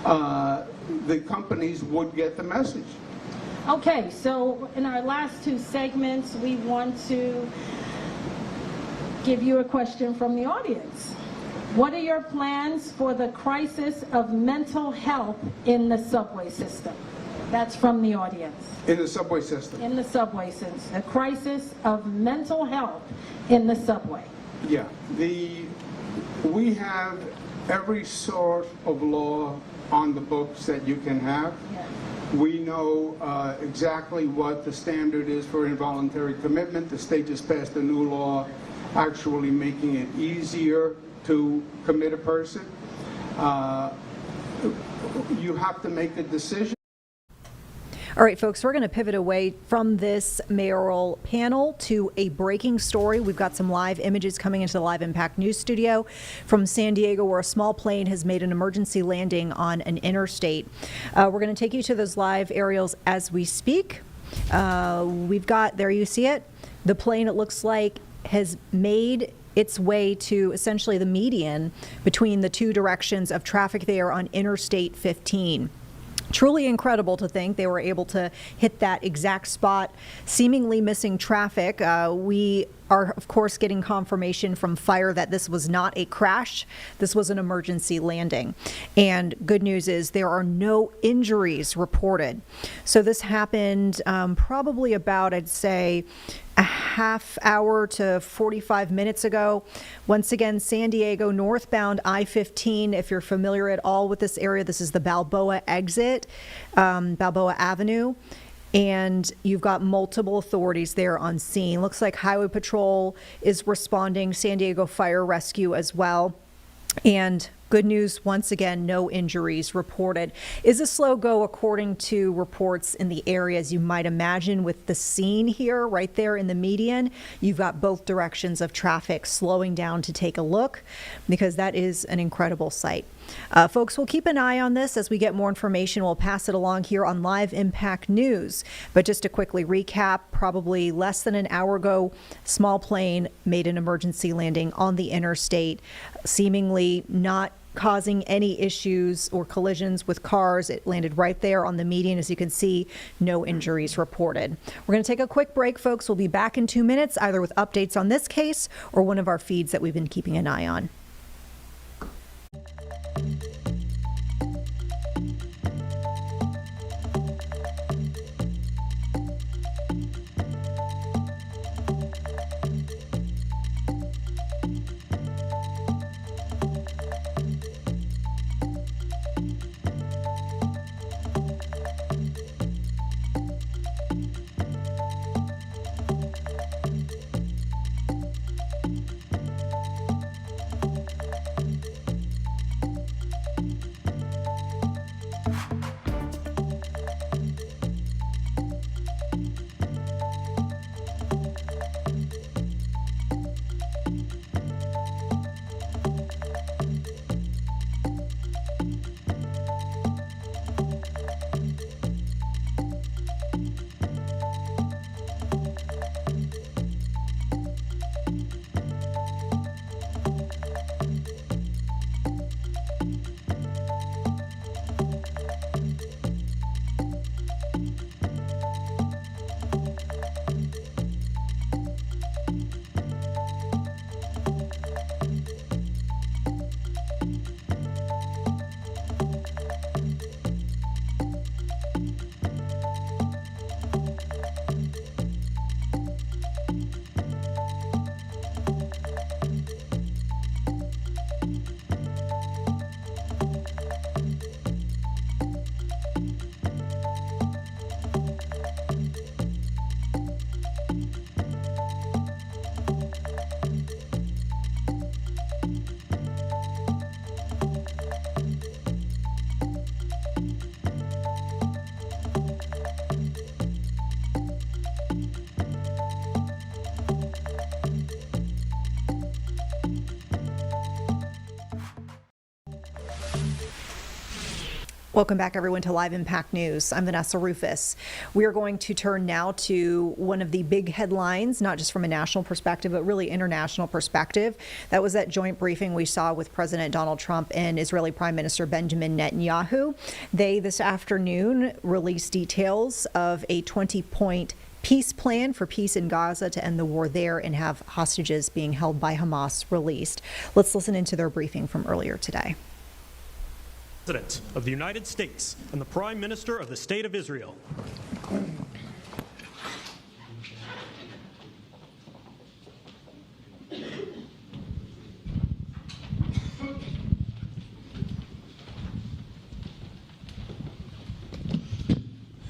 the companies would get the message. Okay, so in our last 2 segments, we want to give you a question from the audience. What are your plans for the crisis of mental health in the subway system? That's from the audience. In the subway system? In the subway system. A crisis of mental health in the subway. Yeah. We have every sort of law on the books that you can have. Yeah. We know exactly what the standard is for involuntary commitment. The state just passed a new law actually making it easier to commit a person. You have to make a decision. All right, folks, we're going to pivot away from this mayoral panel to a breaking story. We've got some live images coming into the Live Impact News studio from San Diego, where a small plane has made an emergency landing on an interstate. We're going to take you to those live aerials as we speak. We've got, there you see it, the plane, it looks like, has made its way to essentially the median between the two directions of traffic there on Interstate 15. Truly incredible to think they were able to hit that exact spot, seemingly missing traffic. We are, of course, getting confirmation from fire that this was not a crash. This was an emergency landing. And good news is there are no injuries reported. So this happened probably about, I'd say, a half hour to 45 minutes ago. Once again, San Diego northbound I-15. If you're familiar at all with this area, this is the Balboa exit, Balboa Avenue. And you've got multiple authorities there on scene. Looks like Highway Patrol is responding, San Diego Fire Rescue as well. And good news, once again, no injuries reported. Is a slow go according to reports in the area, as you might imagine, with the scene here right there in the median. You've got both directions of traffic slowing down to take a look, because that is an incredible sight. Folks, we'll keep an eye on this as we get more information. We'll pass it along here on Live Impact News. But just to quickly recap, probably less than an hour ago, small plane made an emergency landing on the interstate, seemingly not causing any issues or collisions with cars. It landed right there on the median. As you can see, no injuries reported. We're going to take a quick break, folks. We'll be back in 2 minutes, either with updates on this case or one of our feeds that we've been keeping an eye on. Welcome back, everyone, to Live Impact News. I'm Vanessa Rufus. We are going to turn now to one of the big headlines, not just from a national perspective, but really international perspective. That was that joint briefing we saw with President Donald Trump and Israeli Prime Minister Benjamin Netanyahu. They, this afternoon, released details of a 20-point peace plan for peace in Gaza to end the war there and have hostages being held by Hamas released. Let's listen into their briefing from earlier today. President of the United States and the Prime Minister of the State of Israel.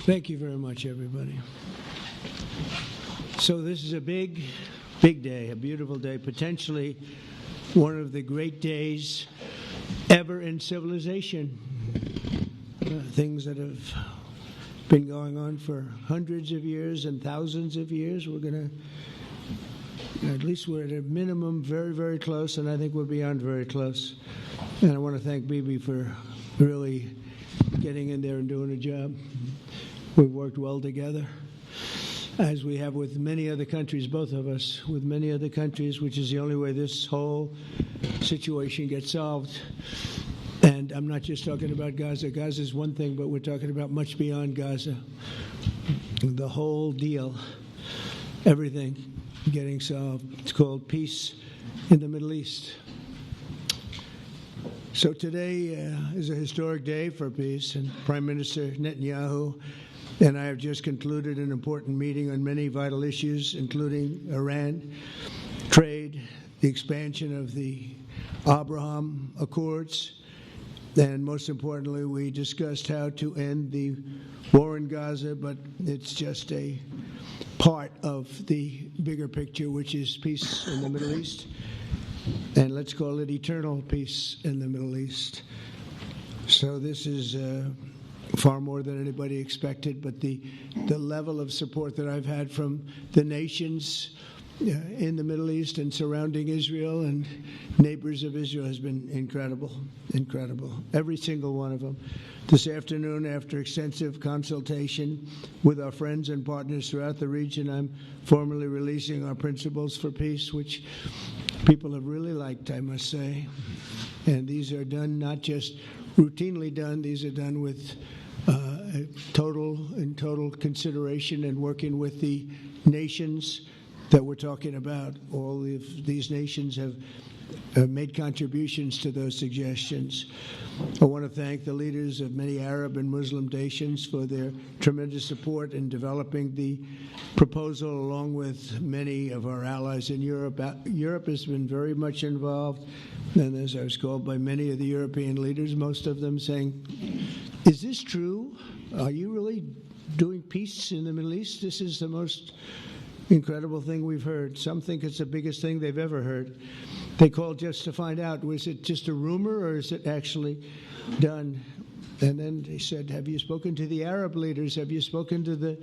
Thank you very much, everybody. So this is a big, big day, a beautiful day, potentially one of the great days ever in civilization. Things that have been going on for hundreds of years and thousands of years. We're going to, at least we're at a minimum very, very close, and I think we're beyond very close. And I want to thank Bibi for really getting in there and doing a job. We've worked well together. as we have with many other countries, both of us, with many other countries, which is the only way this whole situation gets solved. And I'm not just talking about Gaza. Gaza is one thing, but we're talking about much beyond Gaza. The whole deal, everything getting solved. It's called peace in the Middle East. So today is a historic day for peace, and Prime Minister Netanyahu and I have just concluded an important meeting on many vital issues, including Iran, trade, the expansion of the Abraham Accords, and most importantly, we discussed how to end the war in Gaza, but it's just a part of the bigger picture, which is peace in the Middle East. And let's call it eternal peace in the Middle East. So this is far more than anybody expected, but the level of support that I've had from the nations in the Middle East and surrounding Israel and neighbors of Israel has been incredible, incredible. Every single one of them. This afternoon, after extensive consultation with our friends and partners throughout the region, I'm formally releasing our principles for peace, which people have really liked, I must say. And these are done, not just routinely done, these are done with total consideration and working with the nations that we're talking about. All of these nations have made contributions to those suggestions. I want to thank the leaders of many Arab and Muslim nations for their tremendous support in developing the proposal, along with many of our allies in Europe. Europe has been very much involved, and as I was called by many of the European leaders, most of them saying, "Is this true? Are you really doing peace in the Middle East? This is the most incredible thing we've heard." Some think it's the biggest thing they've ever heard. They called just to find out, was it just a rumor or is it actually done? And then they said, have you spoken to the Arab leaders? Have you spoken to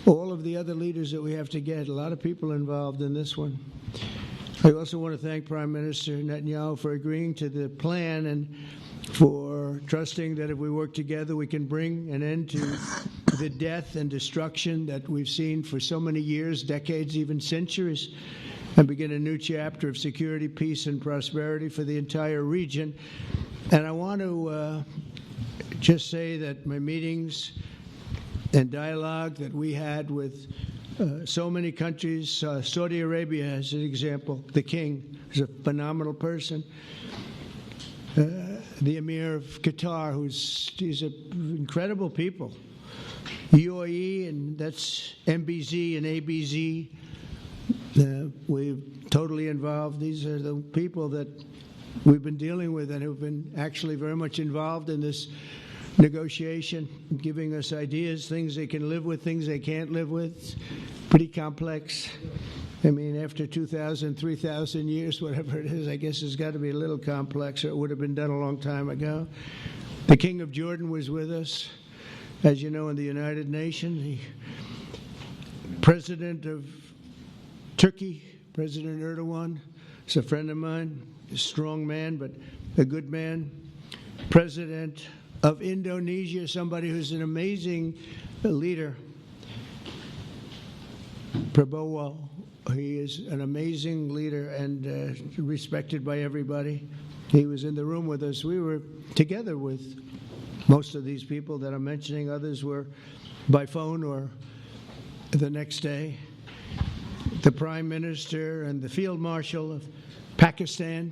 all of the other leaders that we have to get? A lot of people involved in this one. I also want to thank Prime Minister Netanyahu for agreeing to the plan and for trusting that if we work together, we can bring an end to the death and destruction that we've seen for so many years, decades, even centuries, and begin a new chapter of security, peace, and prosperity for the entire region. And I want to just say that my meetings and dialogue that we had with so many countries, Saudi Arabia as an example, the king is a phenomenal person. The Emir of Qatar, he's incredible people. UAE, and that's MBZ and ABZ. We're totally involved. These are the people that we've been dealing with and who've been actually very much involved in this negotiation, giving us ideas, things they can live with, things they can't live with. It's pretty complex. I mean, after 2,000, 3,000 years, whatever it is, I guess it's got to be a little complex, or it would have been done a long time ago. The King of Jordan was with us, as you know, in the United Nations. The President of Turkey, President Erdogan, is a friend of mine, a strong man, but a good man. President of Indonesia, somebody who's an amazing leader, Prabowo. He is an amazing leader and respected by everybody. He was in the room with us. We were together with most of these people that I'm mentioning. Others were by phone or the next day. The Prime Minister and the Field Marshal of Pakistan,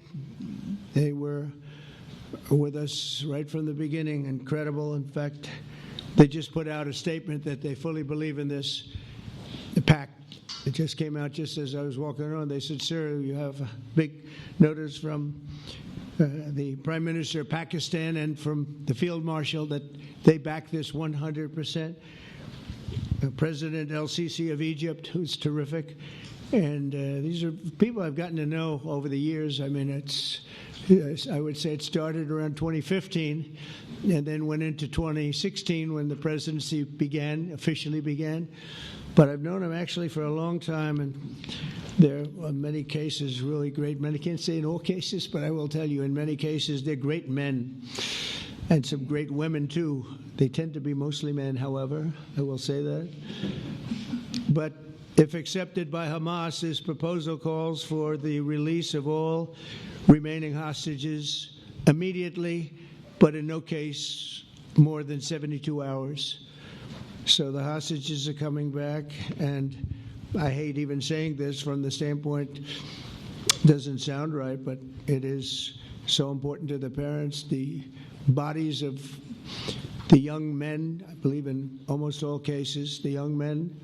they were with us right from the beginning. Incredible. In fact, they just put out a statement that they fully believe in this pact. It just came out just as I was walking around. They said, sir, you have a big notice from the Prime Minister of Pakistan and from the Field Marshal that they back this 100%. President El-Sisi of Egypt, who's terrific. And these are people I've gotten to know over the years. I mean, I would say it started around 2015 and then went into 2016 when the presidency officially began. But I've known him actually for a long time, and there are many cases really great men. I can't say in all cases, but I will tell you in many cases they're great men and some great women too. They tend to be mostly men, however, I will say that. but if accepted by Hamas, this proposal calls for the release of all remaining hostages immediately, but in no case more than 72 hours. So the hostages are coming back, and I hate even saying this from the standpoint, doesn't sound right, but it is so important to the parents. The bodies of the young men, I believe in almost all cases, the young men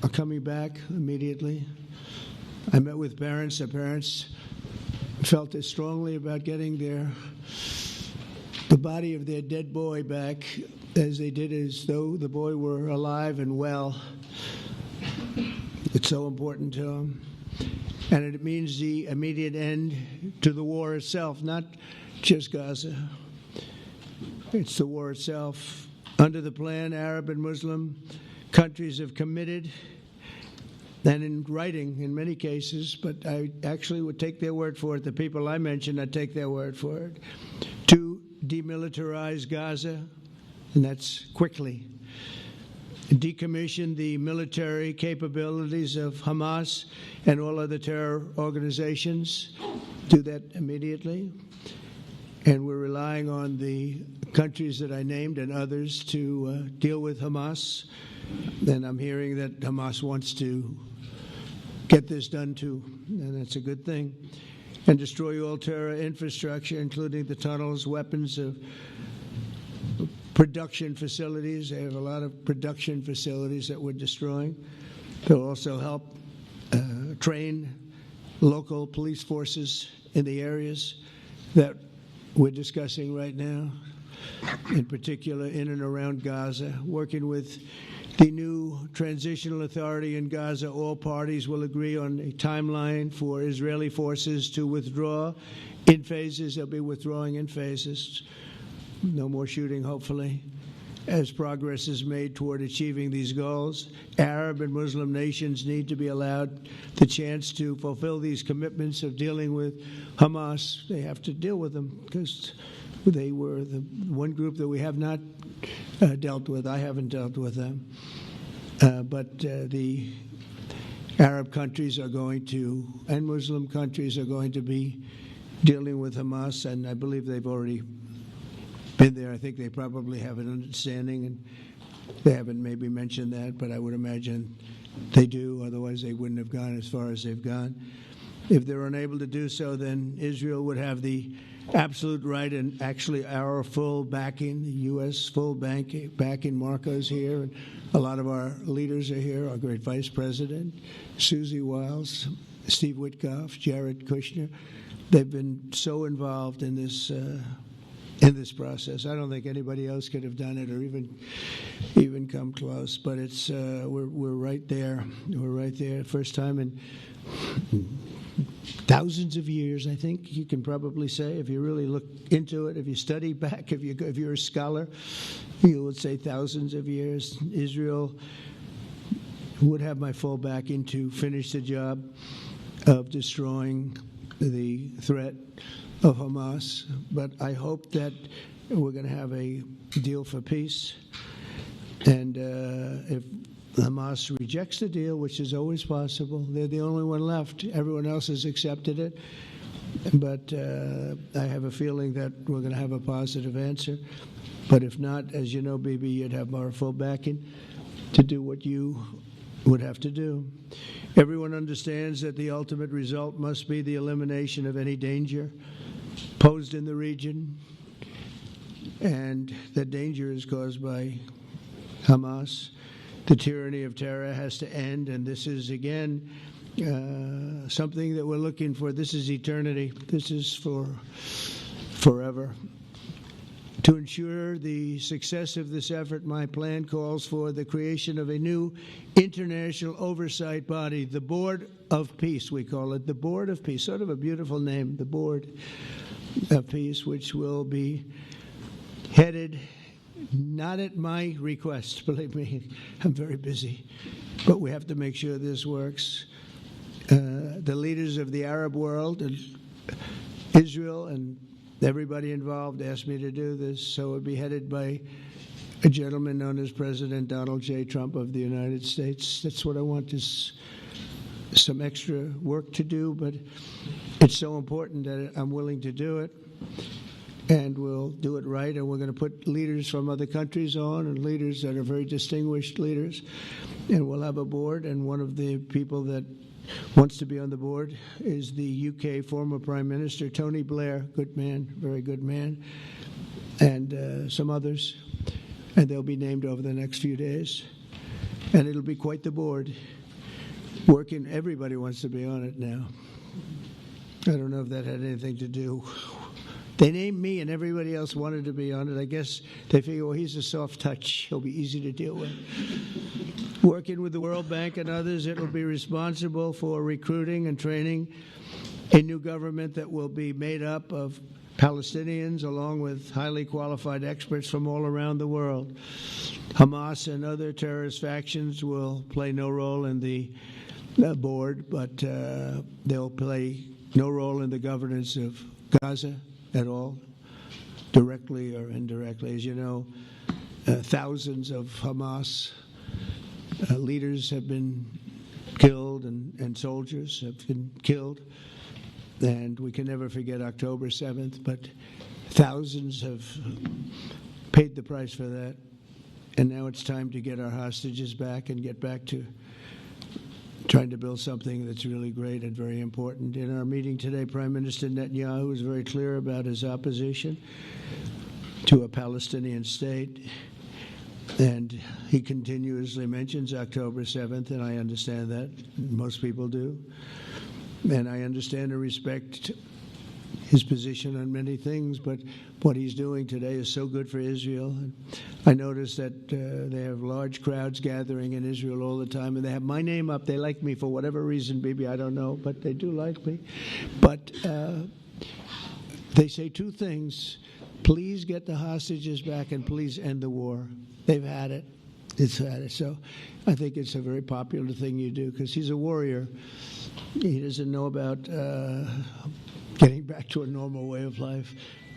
are coming back immediately. I met with parents. The parents felt as strongly about getting the body of their dead boy back as they did as though the boy were alive and well. It's so important to them. And it means the immediate end to the war itself, not just Gaza. It's the war itself. Under the plan, Arab and Muslim countries have committed, and in writing in many cases, but I actually would take their word for it. The people I mentioned, I'd take their word for it, to demilitarize Gaza, and that's quickly. Decommission the military capabilities of Hamas and all other terror organizations. Do that immediately. And we're relying on the countries that I named and others to deal with Hamas. And I'm hearing that Hamas wants to get this done too, and that's a good thing. And destroy all terror infrastructure, including the tunnels, weapons of production facilities. They have a lot of production facilities that we're destroying. They'll also help train local police forces in the areas that we're discussing right now, in particular in and around Gaza, working with the new transitional authority in Gaza. All parties will agree on a timeline for Israeli forces to withdraw in phases. They'll be withdrawing in phases. No more shooting, hopefully, as progress is made toward achieving these goals. Arab and Muslim nations need to be allowed the chance to fulfill these commitments of dealing with Hamas. They have to deal with them because they were the one group that we have not dealt with. I haven't dealt with them. But the Arab countries are going to, and Muslim countries are going to be dealing with Hamas, and I believe they've already been there. I think they probably have an understanding, and they haven't maybe mentioned that, but I would imagine they do. Otherwise, they wouldn't have gone as far as they've gone. If they're unable to do so, then Israel would have the absolute right, and actually our full backing, the U.S. full backing. Marco's here, and a lot of our leaders are here, our great Vice President, Susie Wiles, Steve Witkoff, Jared Kushner. They've been so involved in this process. I don't think anybody else could have done it or even come close, but it's we're right there. We're right there. First time in thousands of years, I think you can probably say, if you really look into it, if you study back, if you're a scholar, you would say thousands of years. Israel would have my full backing to finish the job of destroying the threat of Hamas, but I hope that we're going to have a deal for peace, and if Hamas rejects the deal, which is always possible, they're the only one left. Everyone else has accepted it, but I have a feeling that we're going to have a positive answer. But if not, as you know, Bibi, you'd have our full backing to do what you would have to do. Everyone understands that the ultimate result must be the elimination of any danger posed in the region, and that danger is caused by Hamas. The tyranny of terror has to end, and this is, again, something that we're looking for. This is eternity. This is for forever. To ensure the success of this effort, my plan calls for the creation of a new international oversight body, the Board of Peace, we call it, the Board of Peace, sort of a beautiful name, the Board of Peace, which will be headed, not at my request, believe me, I'm very busy, but we have to make sure this works. The leaders of the Arab world and Israel and everybody involved asked me to do this, so it would be headed by a gentleman known as President Donald J. Trump of the United States. That's what I want, is some extra work to do, but it's so important that I'm willing to do it, and we'll do it right, and we're going to put leaders from other countries on, and leaders that are very distinguished leaders, and we'll have a board, and one of the people that wants to be on the board is the UK former Prime Minister, Tony Blair, good man, very good man, and some others, and they'll be named over the next few days, and it'll be quite the board. Working, everybody wants to be on it now. I don't know if that had anything to do. They named me and everybody else wanted to be on it. I guess they figure, well, he's a soft touch. He'll be easy to deal with. Working with the World Bank and others, it will be responsible for recruiting and training a new government that will be made up of Palestinians along with highly qualified experts from all around the world. Hamas and other terrorist factions will play no role in the board, but they'll play no role in the governance of Gaza at all, directly or indirectly. As you know, thousands of Hamas leaders have been killed and soldiers have been killed. And we can never forget October 7th, but thousands have paid the price for that. And now it's time to get our hostages back and get back to trying to build something that's really great and very important. In our meeting today, Prime Minister Netanyahu was very clear about his opposition to a Palestinian state. And he continuously mentions October 7th, and I understand that. Most people do. And I understand and respect his position on many things, but what he's doing today is so good for Israel. I notice that they have large crowds gathering in Israel all the time, and they have my name up. They like me for whatever reason, maybe I don't know, but they do like me. But they say two things: please get the hostages back, and please end the war. They've had it. It's had it. So I think it's a very popular thing you do, because he's a warrior. He doesn't know about getting back to a normal way of life,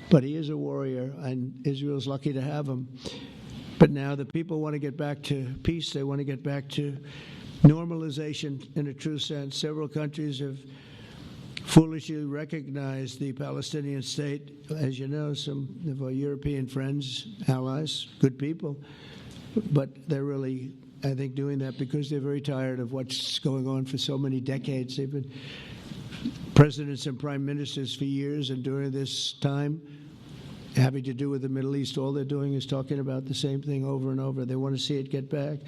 but he is a warrior, and Israel's lucky to have him. But now the people want to get back to peace. They want to get back to normalization in a true sense. Several countries have foolishly recognized the Palestinian state. As you know, some of our European friends, allies, good people, but they're really, I think, doing that because they're very tired of what's going on for so many decades. They've been presidents and prime ministers for years, and during this time, having to do with the Middle East, all they're doing is talking about the same thing over and over. They want to see it get back.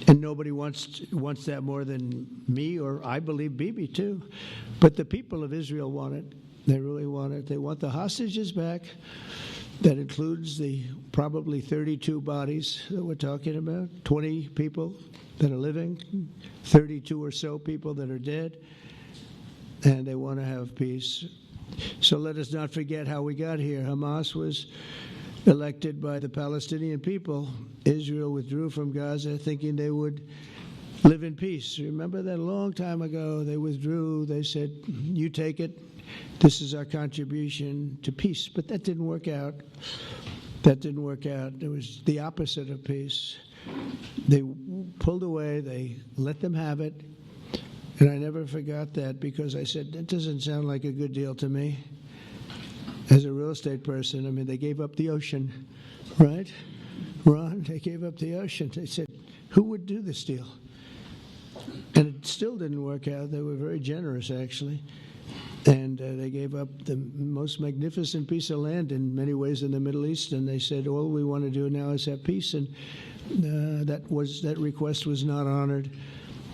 And nobody wants that more than me, or I believe Bibi too. But the people of Israel want it. They really want it. They want the hostages back. That includes the probably 32 bodies that we're talking about, 20 people that are living, 32 or so people that are dead, and they want to have peace. So let us not forget how we got here. Hamas was elected by the Palestinian people. Israel withdrew from Gaza thinking they would live in peace. Remember that a long time ago? They withdrew. They said, you take it. This is our contribution to peace. But that didn't work out. That didn't work out. It was the opposite of peace. They pulled away. They let them have it. And I never forgot that, because I said, that doesn't sound like a good deal to me. As a real estate person, I mean, they gave up the ocean, right? Ron, they gave up the ocean. They said, who would do this deal? And it still didn't work out. They were very generous, actually. And they gave up the most magnificent piece of land in many ways in the Middle East, and they said, all we want to do now is have peace. And that request was not honored.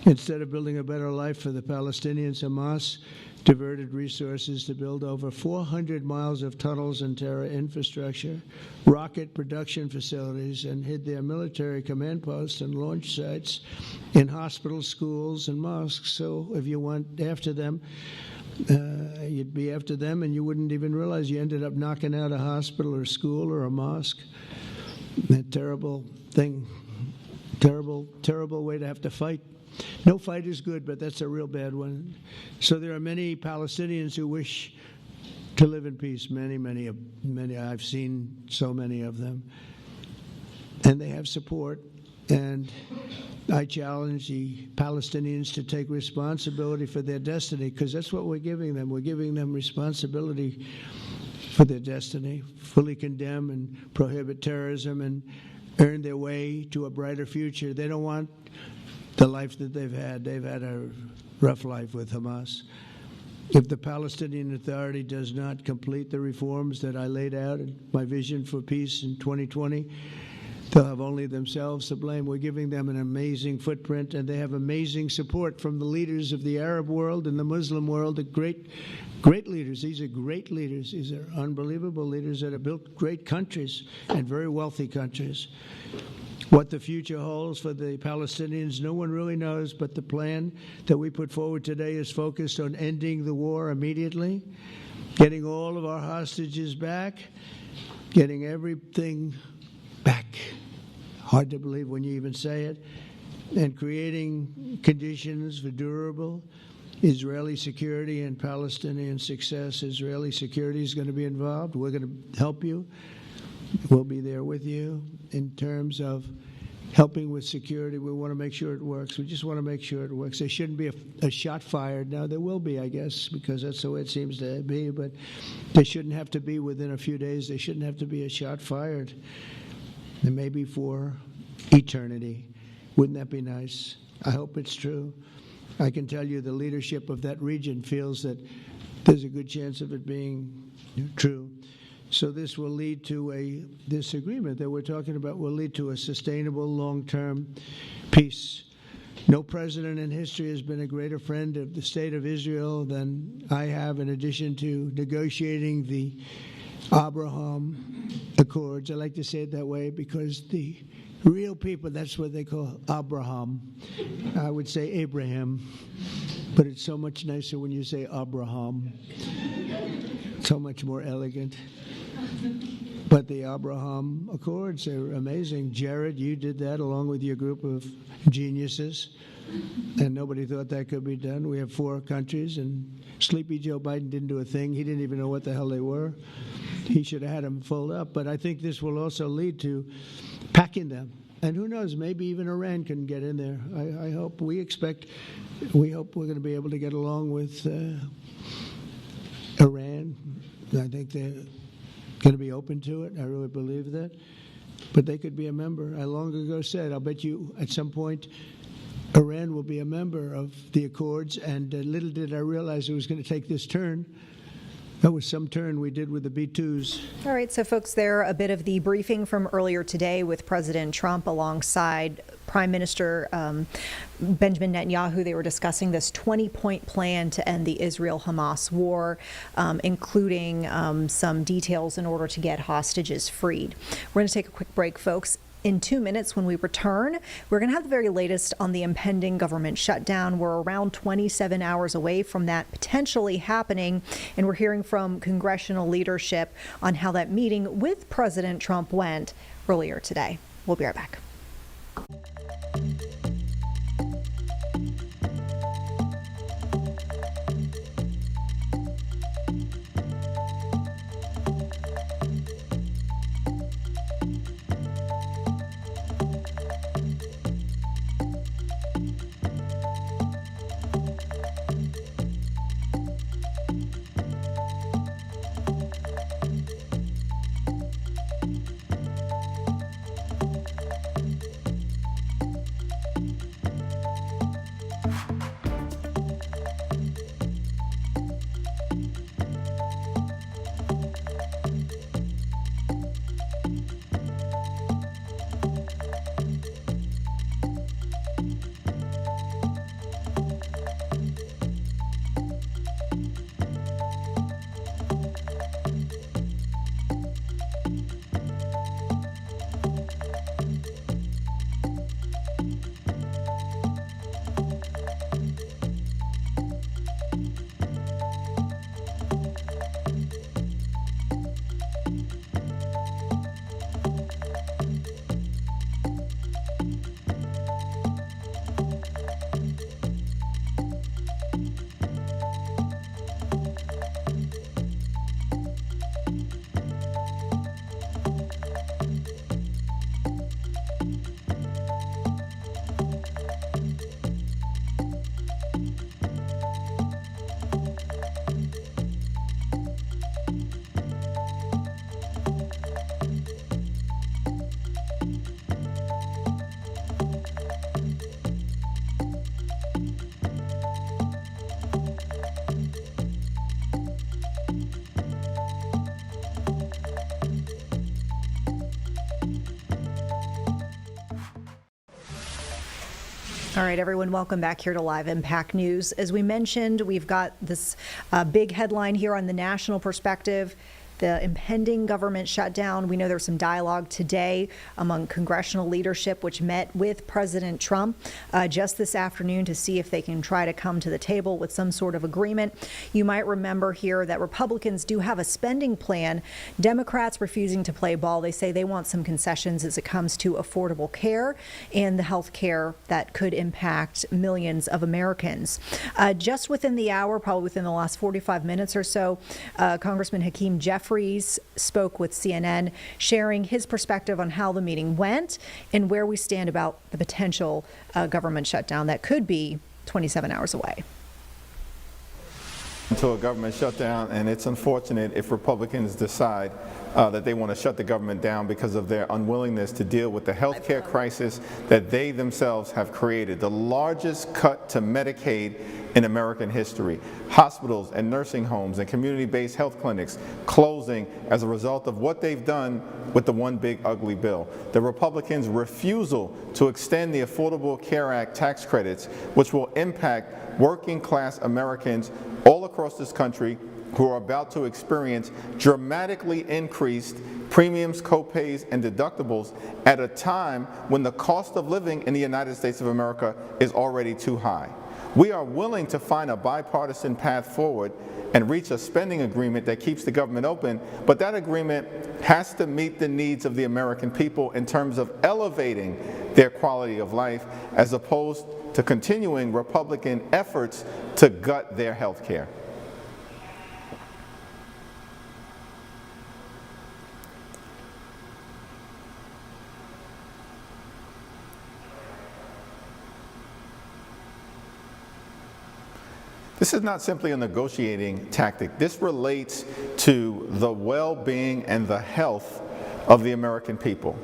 Instead of building a better life for the Palestinians, Hamas diverted resources to build over 400 miles of tunnels and terror infrastructure, rocket production facilities, and hid their military command posts and launch sites in hospitals, schools, and mosques. So if you went after them, you'd be after them, and you wouldn't even realize you ended up knocking out a hospital or school or a mosque. A terrible thing. Terrible, terrible way to have to fight. No fight is good, but that's a real bad one. So there are many Palestinians who wish to live in peace. Many. I've seen so many of them. and they have support. And I challenge the Palestinians to take responsibility for their destiny, because that's what we're giving them. We're giving them responsibility for their destiny, fully condemn and prohibit terrorism and earn their way to a brighter future. They don't want the life that they've had. They've had a rough life with Hamas. If the Palestinian Authority does not complete the reforms that I laid out in my vision for peace in 2020, they'll have only themselves to blame. We're giving them an amazing footprint, and they have amazing support from the leaders of the Arab world and the Muslim world, the great leaders. These are great leaders. These are unbelievable leaders that have built great countries and very wealthy countries. What the future holds for the Palestinians, no one really knows, but the plan that we put forward today is focused on ending the war immediately, getting all of our hostages back, getting everything back. Hard to believe when you even say it, and creating conditions for durable Israeli security and Palestinian success. Israeli security is going to be involved. We're going to help you. We'll be there with you in terms of helping with security. We want to make sure it works. We just want to make sure it works. There shouldn't be a shot fired. Now, there will be, I guess, because that's the way it seems to be, but there shouldn't have to be within a few days. There shouldn't have to be a shot fired. And maybe for eternity. Wouldn't that be nice? I hope it's true. I can tell you the leadership of that region feels that there's a good chance of it being true. So this will lead to this agreement that we're talking about will lead to a sustainable long-term peace. No president in history has been a greater friend of the state of Israel than I have, in addition to negotiating the Abraham Accords. I like to say it that way because the real people, that's what they call Abraham. I would say Abraham, but it's so much nicer when you say Abraham. So much more elegant. But the Abraham Accords are amazing. Jared, you did that along with your group of geniuses, and nobody thought that could be done. We have 4 countries, and Sleepy Joe Biden didn't do a thing. He didn't even know what the hell they were. He should have had them fold up. But I think this will also lead to packing them. And who knows, maybe even Iran can get in there. I hope, we hope we're going to be able to get along with Iran. I think they're going to be open to it. I really believe that. But they could be a member. I long ago said, I'll bet you at some point Iran will be a member of the Accords. And little did I realize it was going to take this turn. That was some turn we did with the B-2s. All right, so folks, there a bit of the briefing from earlier today with President Trump alongside Prime Minister Benjamin Netanyahu. They were discussing this 20-point plan to end the Israel-Hamas war, including some details in order to get hostages freed. We're going to take a quick break, folks. In 2 minutes, when we return, we're going to have the very latest on the impending government shutdown. We're around 27 hours away from that potentially happening, and we're hearing from congressional leadership on how that meeting with President Trump went earlier today. We'll be right back. All right, everyone, welcome back here to Live Impact News. As we mentioned, we've got this big headline here on the national perspective. The impending government shutdown. We know there's some dialogue today among congressional leadership, which met with President Trump just this afternoon to see if they can try to come to the table with some sort of agreement. You might remember here that Republicans do have a spending plan. Democrats refusing to play ball. They say they want some concessions as it comes to affordable care and the health care that could impact millions of Americans. Just within the hour, probably within the last 45 minutes or so, Congressman Hakeem Jeffries spoke with CNN, sharing his perspective on how the meeting went and where we stand about the potential government shutdown that could be 27 hours away. To a government shutdown, and it's unfortunate if Republicans decide that they want to shut the government down because of their unwillingness to deal with the health care crisis that they themselves have created. The largest cut to Medicaid in American history. Hospitals and nursing homes and community-based health clinics closing as a result of what they've done with the One Big Ugly Bill. The Republicans' refusal to extend the Affordable Care Act tax credits, which will impact working-class Americans all across this country who are about to experience dramatically increased premiums, co-pays, and deductibles at a time when the cost of living in the United States of America is already too high. We are willing to find a bipartisan path forward and reach a spending agreement that keeps the government open, but that agreement has to meet the needs of the American people in terms of elevating their quality of life as opposed to continuing Republican efforts to gut their health care. This is not simply a negotiating tactic. This relates to the well-being and the health of the American people.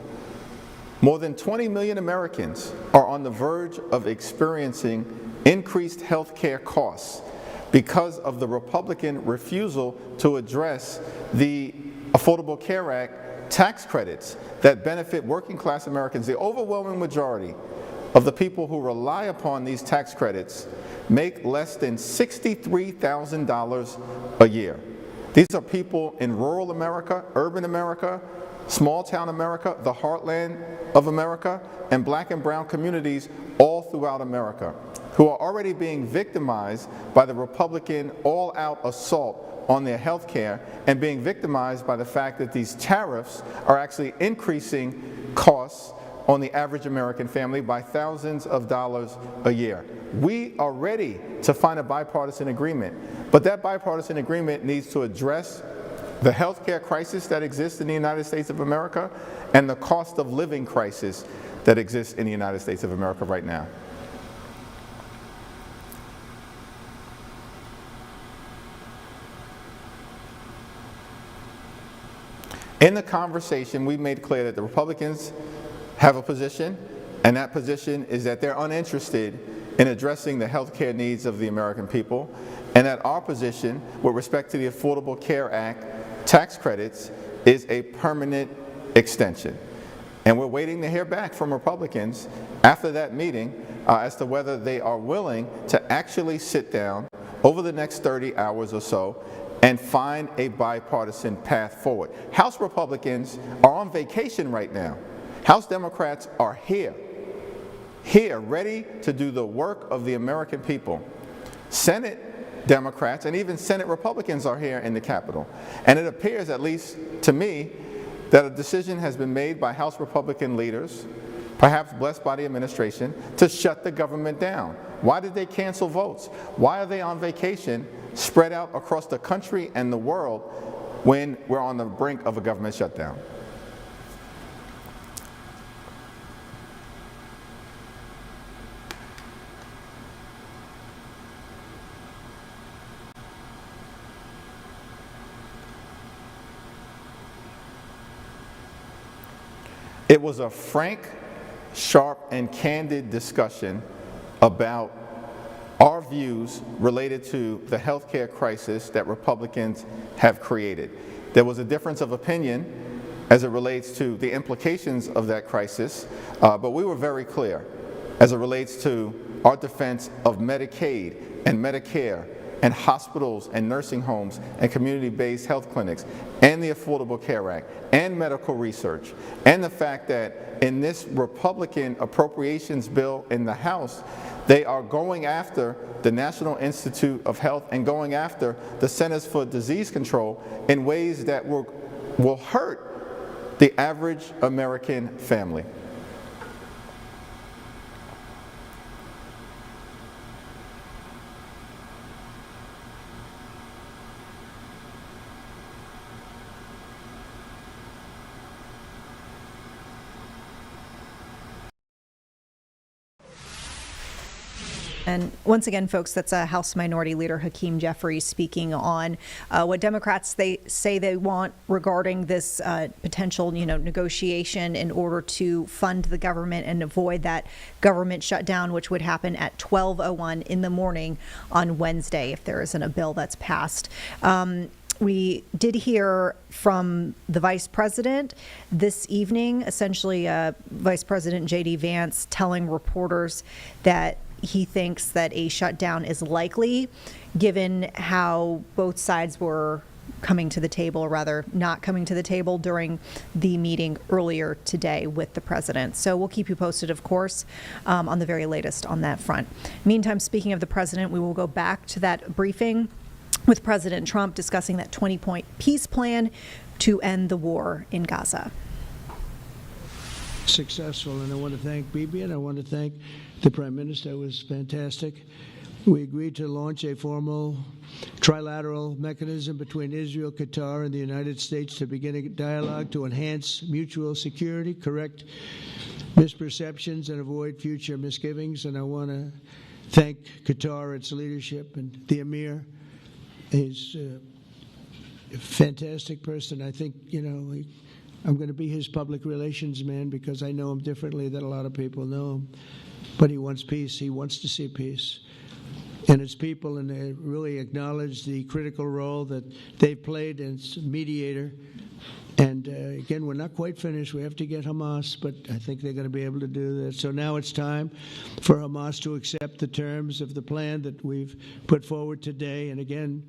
More than 20 million Americans are on the verge of experiencing increased health care costs because of the Republican refusal to address the Affordable Care Act tax credits that benefit working-class Americans. The overwhelming majority of the people who rely upon these tax credits make less than $63,000 a year. These are people in rural America, urban America, small town America, the heartland of America, and black and brown communities all throughout America who are already being victimized by the Republican all-out assault on their health care and being victimized by the fact that these tariffs are actually increasing costs on the average American family by thousands of dollars a year. We are ready to find a bipartisan agreement, but that bipartisan agreement needs to address the health care crisis that exists in the United States of America and the cost of living crisis that exists in the United States of America right now. In the conversation, we made clear that the Republicans have a position, and that position is that they're uninterested in addressing the health care needs of the American people, and that our position with respect to the Affordable Care Act tax credits is a permanent extension. And we're waiting to hear back from Republicans after that meeting as to whether they are willing to actually sit down over the next 30 hours or so and find a bipartisan path forward. House Republicans are on vacation right now. House Democrats are here, ready to do the work of the American people. Senate Democrats and even Senate Republicans are here in the Capitol. And it appears, at least to me, that a decision has been made by House Republican leaders, perhaps blessed by the administration, to shut the government down. Why did they cancel votes? Why are they on vacation spread out across the country and the world when we're on the brink of a government shutdown? It was a frank, sharp, and candid discussion about our views related to the health care crisis that Republicans have created. There was a difference of opinion as it relates to the implications of that crisis, but we were very clear. as it relates to our defense of Medicaid and Medicare and hospitals and nursing homes and community-based health clinics and the Affordable Care Act and medical research, and the fact that in this Republican appropriations bill in the House, they are going after the National Institute of Health and going after the Centers for Disease Control in ways that will hurt the average American family. And once again, folks, that's House Minority Leader Hakeem Jeffries speaking on what Democrats they say they want regarding this potential, negotiation in order to fund the government and avoid that government shutdown, which would happen at 12:01 in the morning on Wednesday if there isn't a bill that's passed. We did hear from the vice president this evening, essentially Vice President J.D. Vance telling reporters that he thinks that a shutdown is likely, given how both sides were coming to the table, or rather not coming to the table during the meeting earlier today with the president. So we'll keep you posted, of course, on the very latest on that front. Meantime, speaking of the president, we will go back to that briefing with President Trump discussing that 20-point peace plan to end the war in Gaza. Successful, and I want to thank Bibi, and I want to thank the Prime Minister. It was fantastic. We agreed to launch a formal trilateral mechanism between Israel, Qatar, and the United States to begin a dialogue to enhance mutual security, correct misperceptions, and avoid future misgivings. And I want to thank Qatar, its leadership, and the Emir. He's a fantastic person. I think, I'm going to be his public relations man because I know him differently than a lot of people know him. But he wants peace. He wants to see peace. And its people, and they really acknowledge the critical role that they've played as mediator. And again, we're not quite finished. We have to get Hamas, but I think they're going to be able to do that. So now it's time for Hamas to accept the terms of the plan that we've put forward today. And again,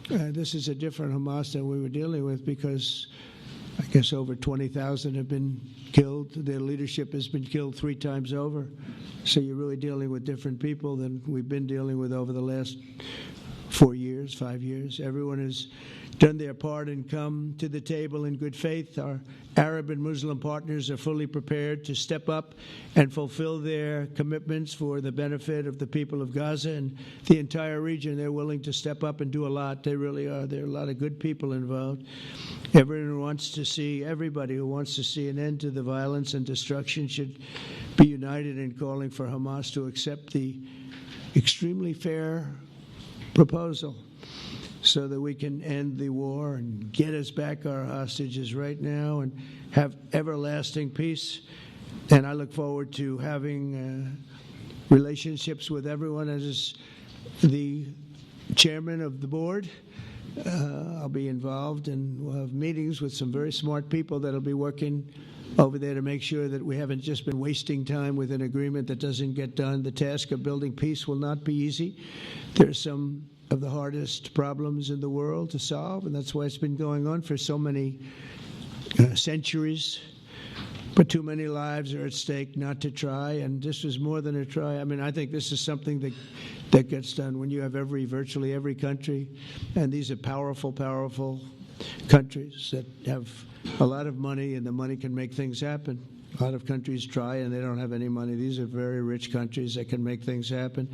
this is a different Hamas than we were dealing with because I guess over 20,000 have been killed. Their leadership has been killed 3 times over. So you're really dealing with different people than we've been dealing with over the last 4 years, 5 years. Everyone has done their part and come to the table in good faith. Our Arab and Muslim partners are fully prepared to step up and fulfill their commitments for the benefit of the people of Gaza and the entire region. They're willing to step up and do a lot. They really are. There are a lot of good people involved. Everybody who wants to see an end to the violence and destruction should be united in calling for Hamas to accept the extremely fair proposal so that we can end the war and get us back our hostages right now and have everlasting peace. And I look forward to having relationships with everyone. As the chairman of the board, I'll be involved, and we'll have meetings with some very smart people that'll be working over there to make sure that we haven't just been wasting time with an agreement that doesn't get done. The task of building peace will not be easy. There's some of the hardest problems in the world to solve, and that's why it's been going on for so many centuries. But too many lives are at stake not to try, and this was more than a try. I mean, I think this is something that gets done when you have virtually every country, and these are powerful countries that have a lot of money, and the money can make things happen. A lot of countries try and they don't have any money. These are very rich countries that can make things happen.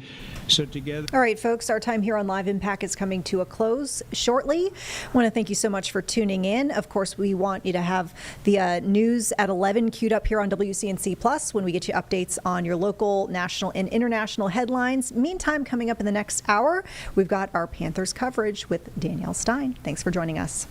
So together. All right, folks, our time here on Live Impact is coming to a close shortly. I want to thank you so much for tuning in. Of course, we want you to have the news at 11 queued up here on WCNC Plus when we get you updates on your local, national, and international headlines. Meantime, coming up in the next hour, we've got our Panthers coverage with Danielle Stein. Thanks for joining us.